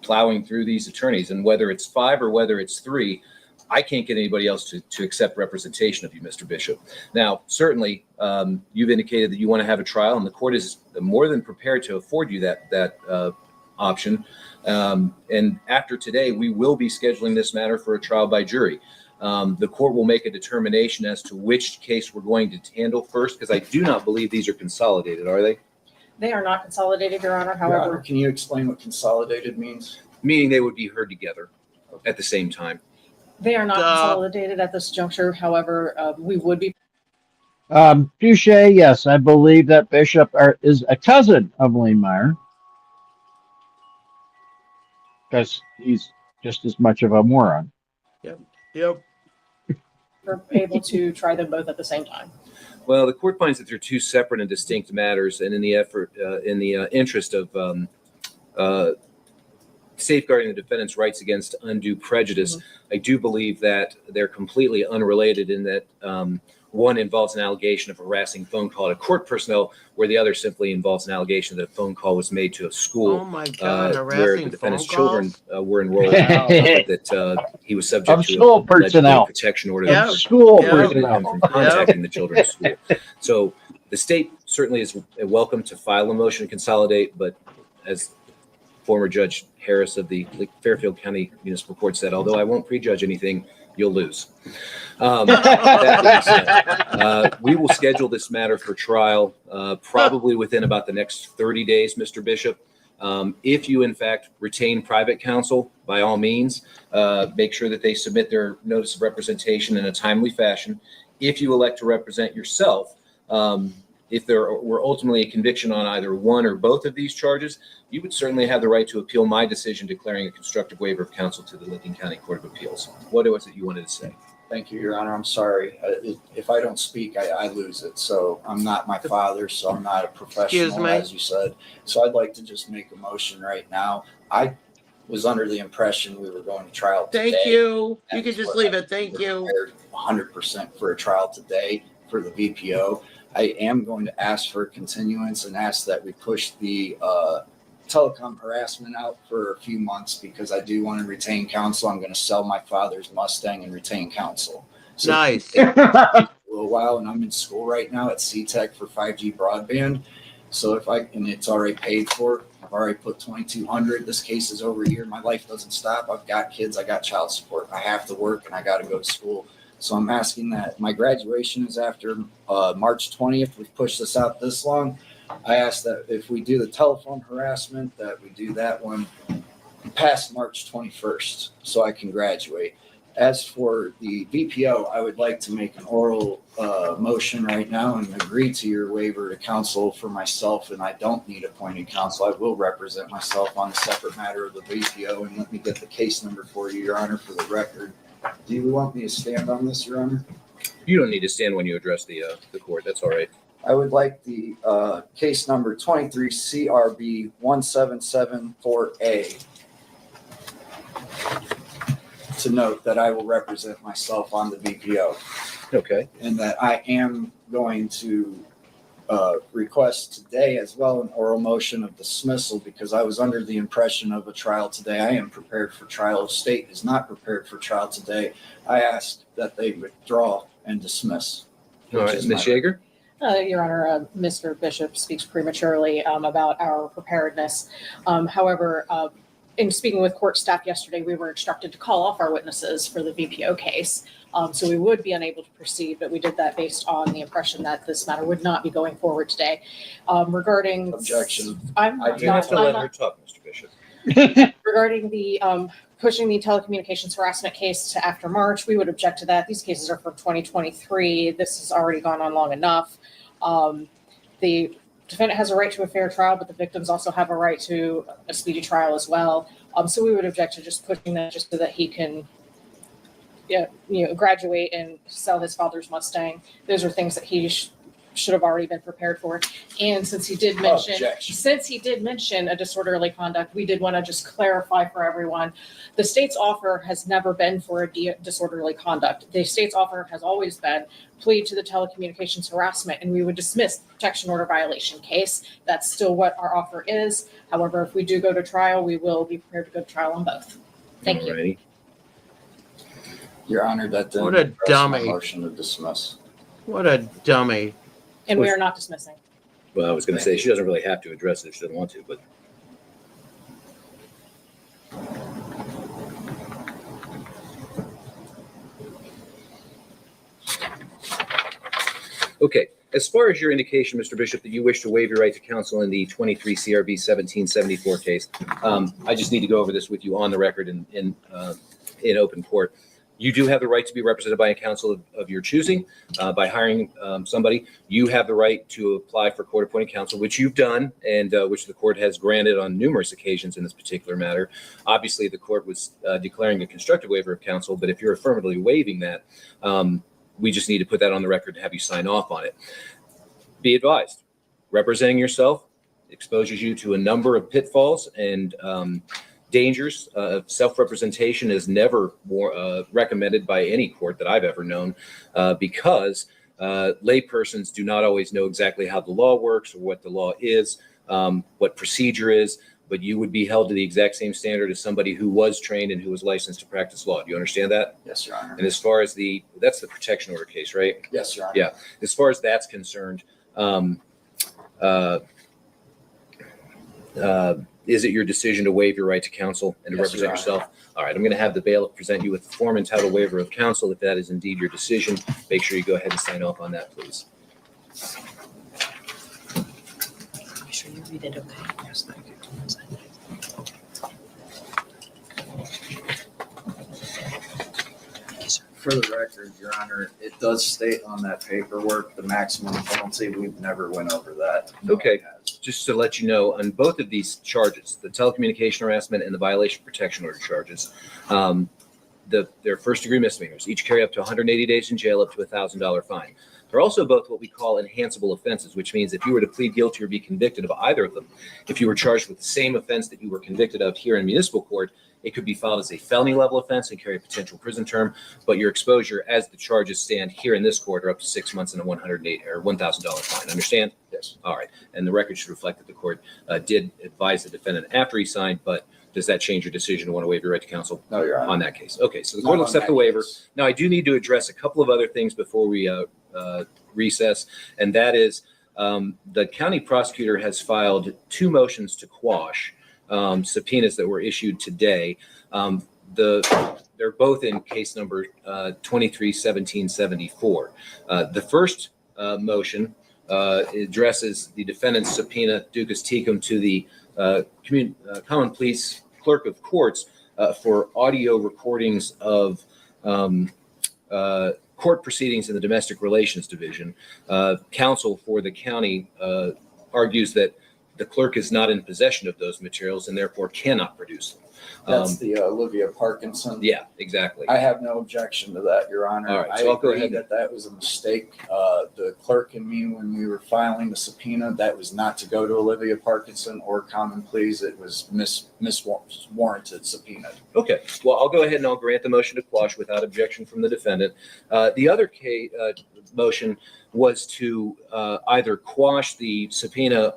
plowing through these attorneys. And whether it's 5 or whether it's 3, I can't get anybody else to accept representation of you, Mr. Bishop. Now, certainly, you've indicated that you want to have a trial, and the court is more than prepared to afford you that option. And after today, we will be scheduling this matter for a trial by jury. The court will make a determination as to which case we're going to handle first, because I do not believe these are consolidated, are they? They are not consolidated, Your Honor. Your However, Honor, can you explain what consolidated means? Meaning they would be heard together at the same time. they are not consolidated at this juncture. However, we would be. Touche, yes, I believe that Bishop is a cousin of Lane Meyer, because he's just as much of a moron. Yep. We're able to try them both at the same time. Well, the court finds that they're two separate and distinct matters, and in the interest of safeguarding the defendant's rights against undue prejudice, I do believe that they're completely unrelated in that one involves an allegation of harassing phone call to court personnel, where the other simply involves an allegation that a phone call was made to a school Oh my God, where the defendant's children were enrolled, that he was subject Of to school a personnel. protection order Of school personnel. from contacting the children's school. So the state certainly is welcome to file a motion to consolidate, but as former Judge Harris of the Fairfield County Municipal Court said, although I won't prejudge anything, you'll lose. That being said, we will schedule this matter for trial probably within about the next 30 days, Mr. Bishop. If you, in fact, retain private counsel, by all means, make sure that they submit their notice of representation in a timely fashion. If you elect to represent yourself, if there were ultimately a conviction on either one or both of these charges, you would certainly have the right to appeal my decision declaring a constructive waiver of counsel to the Lincoln County Court of Appeals. What was it you wanted to say? Thank you, Your Honor. I'm sorry. If I don't speak, I lose it. So I'm not my father, so I'm not a professional, as you said. So I'd like to just make a motion right now. I was under the impression we were going to trial today. Thank you. You can just leave it. Thank you. 100% for a trial today for the VPO. I am going to ask for a continuance and ask that we push the telecom harassment out for a few months, because I do want to retain counsel. I'm going to sell my father's Mustang and retain counsel. So nice. A little while, and I'm in school right now at CTEC for 5G broadband. So and it's already paid for. I've already put $2,200. This case is over a year. My life doesn't stop. I've got kids. I got child support. I have to work, and I got to go to school. So I'm asking that my graduation is after March 20th. We've pushed this out this long. I ask that if we do the telephone harassment, that we do that one past March 21st so I can graduate. As for the VPO, I would like to make an oral motion right now and agree to your waiver to counsel for myself, and I don't need appointed counsel. I will represent myself on a separate matter of the VPO, and let me get the case number for you, Your Honor, for the record. Do you want me to stand on this, Your Honor? You don't need to stand when you address the court. That's all right. I would like the case number 23 CRB 1774A to note that I will represent myself on the VPO. Okay. And that I am going to request today as well an oral motion of dismissal, because I was under the impression of a trial today. I am prepared for trial. If state is not prepared for trial today, I ask that they withdraw and dismiss. All right, Ms. Yeager? Your Honor, Mr. Bishop speaks prematurely about our preparedness. However, in speaking with court staff yesterday, we were instructed to call off our witnesses for the VPO case. So we would be unable to proceed, but we did that based on the impression that this matter would not be going forward today. Regarding objection, I'm you have to let her talk, Mr. Bishop. Regarding the pushing the telecommunications harassment case to after March, we would object to that. These cases are from 2023. This has already gone on long enough. The defendant has a right to a fair trial, but the victims also have a right to a speedy trial as well. So we would object to just pushing that just so that he can graduate and sell his father's Mustang. Those are things that he should have already been prepared for. And since he did mention a disorderly conduct, we did want to just clarify for everyone, the state's offer has never been for a disorderly conduct. The state's offer has always been plead to the telecommunications harassment, and we would dismiss the protection order violation case. That's still what our offer is. However, if we do go to trial, we will be prepared to go to trial on both. Thank you. Your Honor, that didn't What a address my dummy. motion to dismiss. What a dummy. And we are not dismissing. Well, I was going to say she doesn't really have to address it if she doesn't want to, but. Okay. As far as your indication, Mr. Bishop, that you wish to waive your right to counsel in the 23 CRB 1774 case, I just need to go over this with you on the record in open court. You do have the right to be represented by a counsel of your choosing by hiring somebody. You have the right to apply for court-appointed counsel, which you've done and which the court has granted on numerous occasions in this particular matter. Obviously, the court was declaring a constructive waiver of counsel, but if you're affirmatively waiving that, we just need to put that on the record to have you sign off on it. Be advised, representing yourself exposes you to a number of pitfalls and dangers. Self-representation is never more recommended by any court that I've ever known because laypersons do not always know exactly how the law works or what the law is, what procedure is, but you would be held to the exact same standard as somebody who was trained and who was licensed to practice law. Do you understand that? Yes, Your Honor. And as far as that's the protection order case, right? Yes, Your Honor. Yeah. As far as that's concerned, is it your decision to waive your right to counsel and to represent yourself? All right, I'm going to have the bailiff present you with the form entitled waiver of counsel. If that is indeed your decision, make sure you go ahead and sign off on that, please. Make sure you read it, okay? Yes, thank you. For the record, Your Honor, it does state on that paperwork the maximum penalty. We've never went over that. Okay, just to let you know, on both of these charges, the telecommunication harassment and the violation protection order charges, they're first-degree misdemeanors. Each carry up to 180 days in jail, up to a $1,000 fine. They're also both what we call enhanceable offenses, which means if you were to plead guilty or be convicted of either of them, if you were charged with the same offense that you were convicted of here in municipal court, it could be filed as a felony level offense and carry a potential prison term, but your exposure as the charges stand here in this court are up to 6 months and a $1,000 fine. Understand? Yes. All right. And the record should reflect that the court did advise the defendant after he signed, but does that change your decision to want to waive your right to counsel? No, Your Honor. On that case? Okay. So the court will accept the waiver. Now, I do need to address a couple of other things before we recess, and that is the county prosecutor has filed 2 motions to quash subpoenas that were issued today. They're both in case number 23-1774. The first motion addresses the defendant's subpoena ducus tecum to the common pleas clerk of courts for audio recordings of court proceedings in the domestic relations division. Counsel for the county argues that the clerk is not in possession of those materials and therefore cannot produce them. That's the Olivia Parkinson. Yeah, exactly. I have no objection to that, Your Honor. All right, so I I'll go agree ahead. that was a mistake. The clerk and me, when we were filing the subpoena, that was not to go to Olivia Parkinson or common pleas. It was miswarranted subpoena. Okay, well, I'll go ahead and I'll grant the motion to quash without objection from the defendant. The other motion was to either quash the subpoena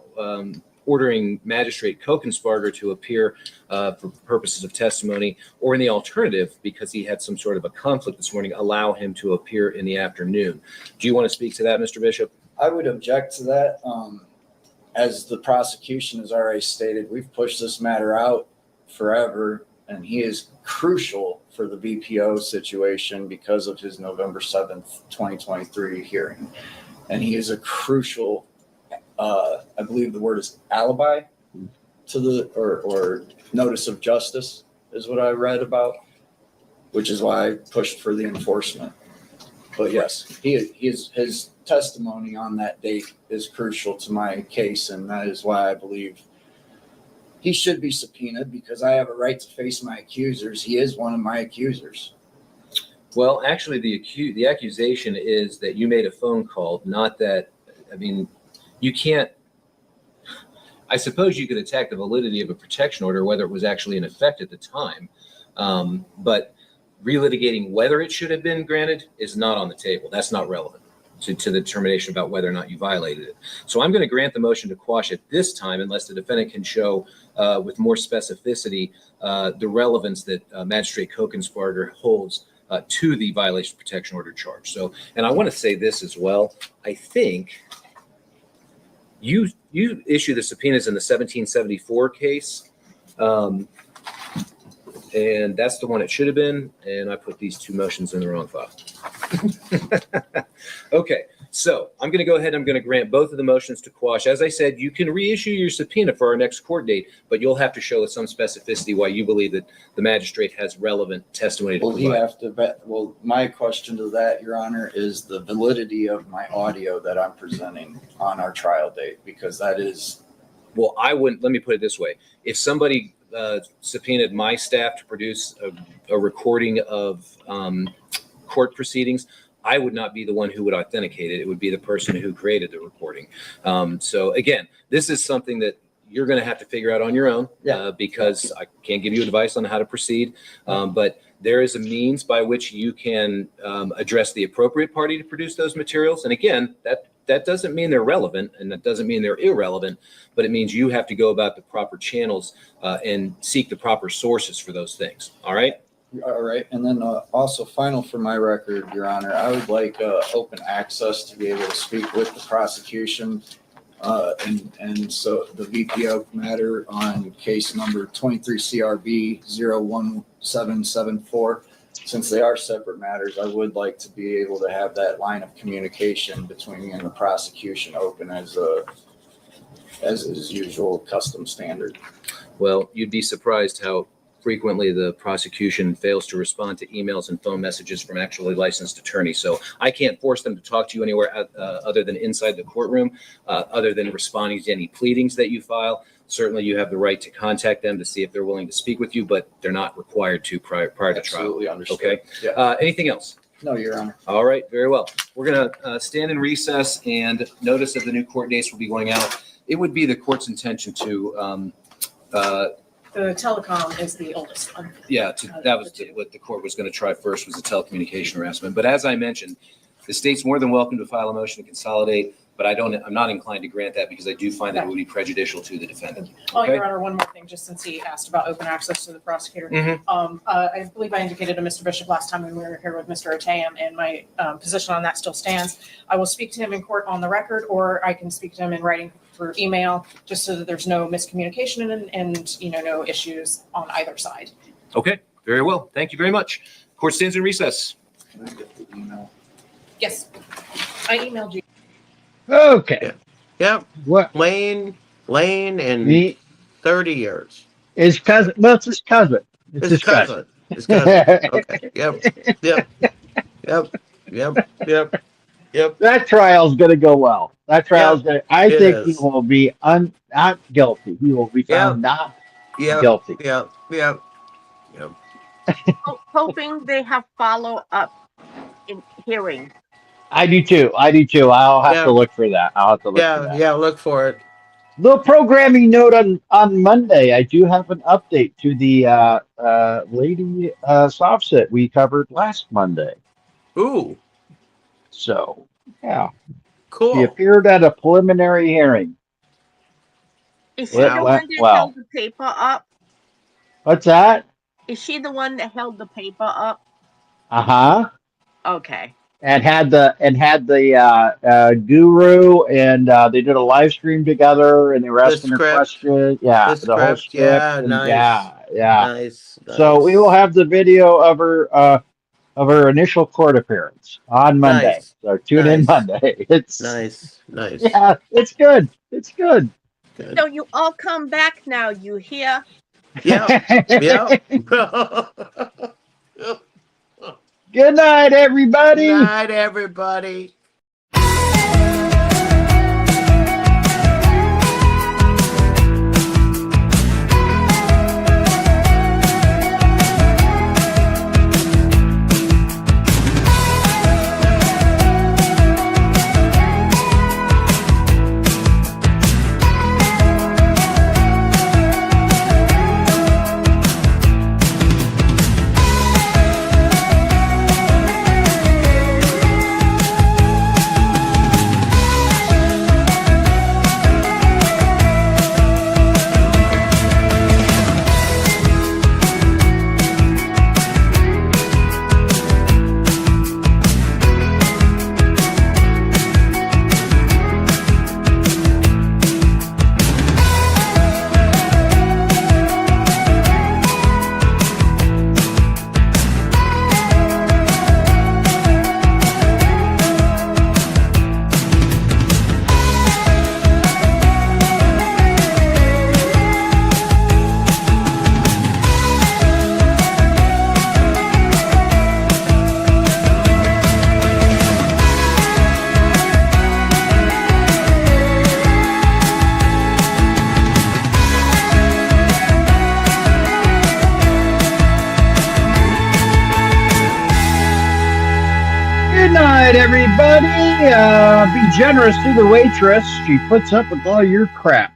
ordering Magistrate Kokensparger to appear for purposes of testimony, or in the alternative, because he had some sort of a conflict this morning, allow him to appear in the afternoon. Do you want to speak to that, Mr. Bishop? I would object to that. As the prosecution has already stated, we've pushed this matter out forever, and he is crucial for the BPO situation because of his November 7th, 2023 hearing. And he is a crucial, I believe the word is alibi to the, or notice of justice is what I read about, which is why I pushed for the enforcement. But yes, his testimony on that date is crucial to my case, and that is why I believe he should be subpoenaed, because I have a right to face my accusers. He is one of my accusers. Well, actually, the accusation is that you made a phone call, not that. I mean, you can't. I suppose you could attack the validity of a protection order, whether it was actually in effect at the time, but relitigating whether it should have been granted is not on the table. That's not relevant to the determination about whether or not you violated it. So I'm going to grant the motion to quash at this time, unless the defendant can show with more specificity the relevance that Magistrate Kokensparger holds to the violation protection order charge. So, and I want to say this as well. I think you issue the subpoenas in the 1774 case. And that's the one it should have been. And I put these two motions in the wrong file. Okay, so I'm going to go ahead. I'm going to grant both of the motions to quash. As I said, you can reissue your subpoena for our next court date, but you'll have to show with some specificity why you believe that the magistrate has relevant testimony to provide. Well, my question to that, Your Honor, is the validity of my audio that I'm presenting on our trial date, because that is. Well, I wouldn't. Let me put it this way: if somebody subpoenaed my staff to produce a recording of court proceedings, I would not be the one who would authenticate it. It would be the person who created the recording. So again, this is something that you're going to have to figure out on your own, because I can't give you advice on how to proceed. But there is a means by which you can address the appropriate party to produce those materials. And again, that doesn't mean they're relevant, and that doesn't mean they're irrelevant, but it means you have to go about the proper channels and seek the proper sources for those things. All right? All right. And then also, final for my record, Your Honor, I would like open access to be able to speak with the prosecution. And so the VPO matter on case number 23 CRB 01774. Since they are separate matters, I would like to be able to have that line of communication between me and the prosecution open as is usual, custom standard. Well, you'd be surprised how frequently the prosecution fails to respond to emails and phone messages from actually licensed attorneys. So I can't force them to talk to you anywhere other than inside the courtroom, other than responding to any pleadings that you file. Certainly you have the right to contact them to see if they're willing to speak with you, but they're not required to prior to trial. Absolutely understood. Okay. Yeah. Anything else? No, Your Honor. All right. Very well. We're going to stand in recess, and notice of the new court dates will be going out. It would be the court's intention to The telecom is the oldest one. yeah, that was what the court was going to try first, was the telecommunication harassment. But as I mentioned, the state's more than welcome to file a motion to consolidate, but I'm not inclined to grant that, because I do find that it would be prejudicial to the defendant. Oh, Okay? Your Honor, one more thing, just since he asked about open access to the prosecutor. Mhm. I believe I indicated to Mr. Bishop last time when we were here with Mr. Otayam, and my position on that still stands. I will speak to him in court on the record, or I can speak to him in writing through email, just so that there's no miscommunication and no issues on either side. Okay, very well. Thank you very much. Court stands in recess. Can I get the email? Yes, I emailed you. Okay. Yep. What? Lane and Me? 30 years. His cousin. Well, it's his cousin. It's His cousin. His cousin. Okay. Yep. That trial's going to go well. That trial's going to, I it think is. he will be not guilty. He will be found not guilty. Yep. Hoping they have follow-up in hearing. I do too. I'll have to look for that. For that. Yeah, look for it. Little programming note on Monday. I do have an update to the lady soft set we covered last Monday. Ooh. So, yeah. Cool. She appeared at a preliminary hearing. Is she the one that held the paper up? What's that? Is she the one that held the paper up? Uh-huh. Okay. And had the guru, and they did a live stream together, and they were asking her questions. Yeah, the whole script. Yeah, and nice. Nice. So we will have the video of her initial court appearance on Monday. Nice. So tune in Monday. It's nice. Yeah, it's good. It's good. So you all come back now. You hear? Yep. Good night, everybody. Good night, everybody. Good night, everybody. Be generous to the waitress. She puts up with all your crap.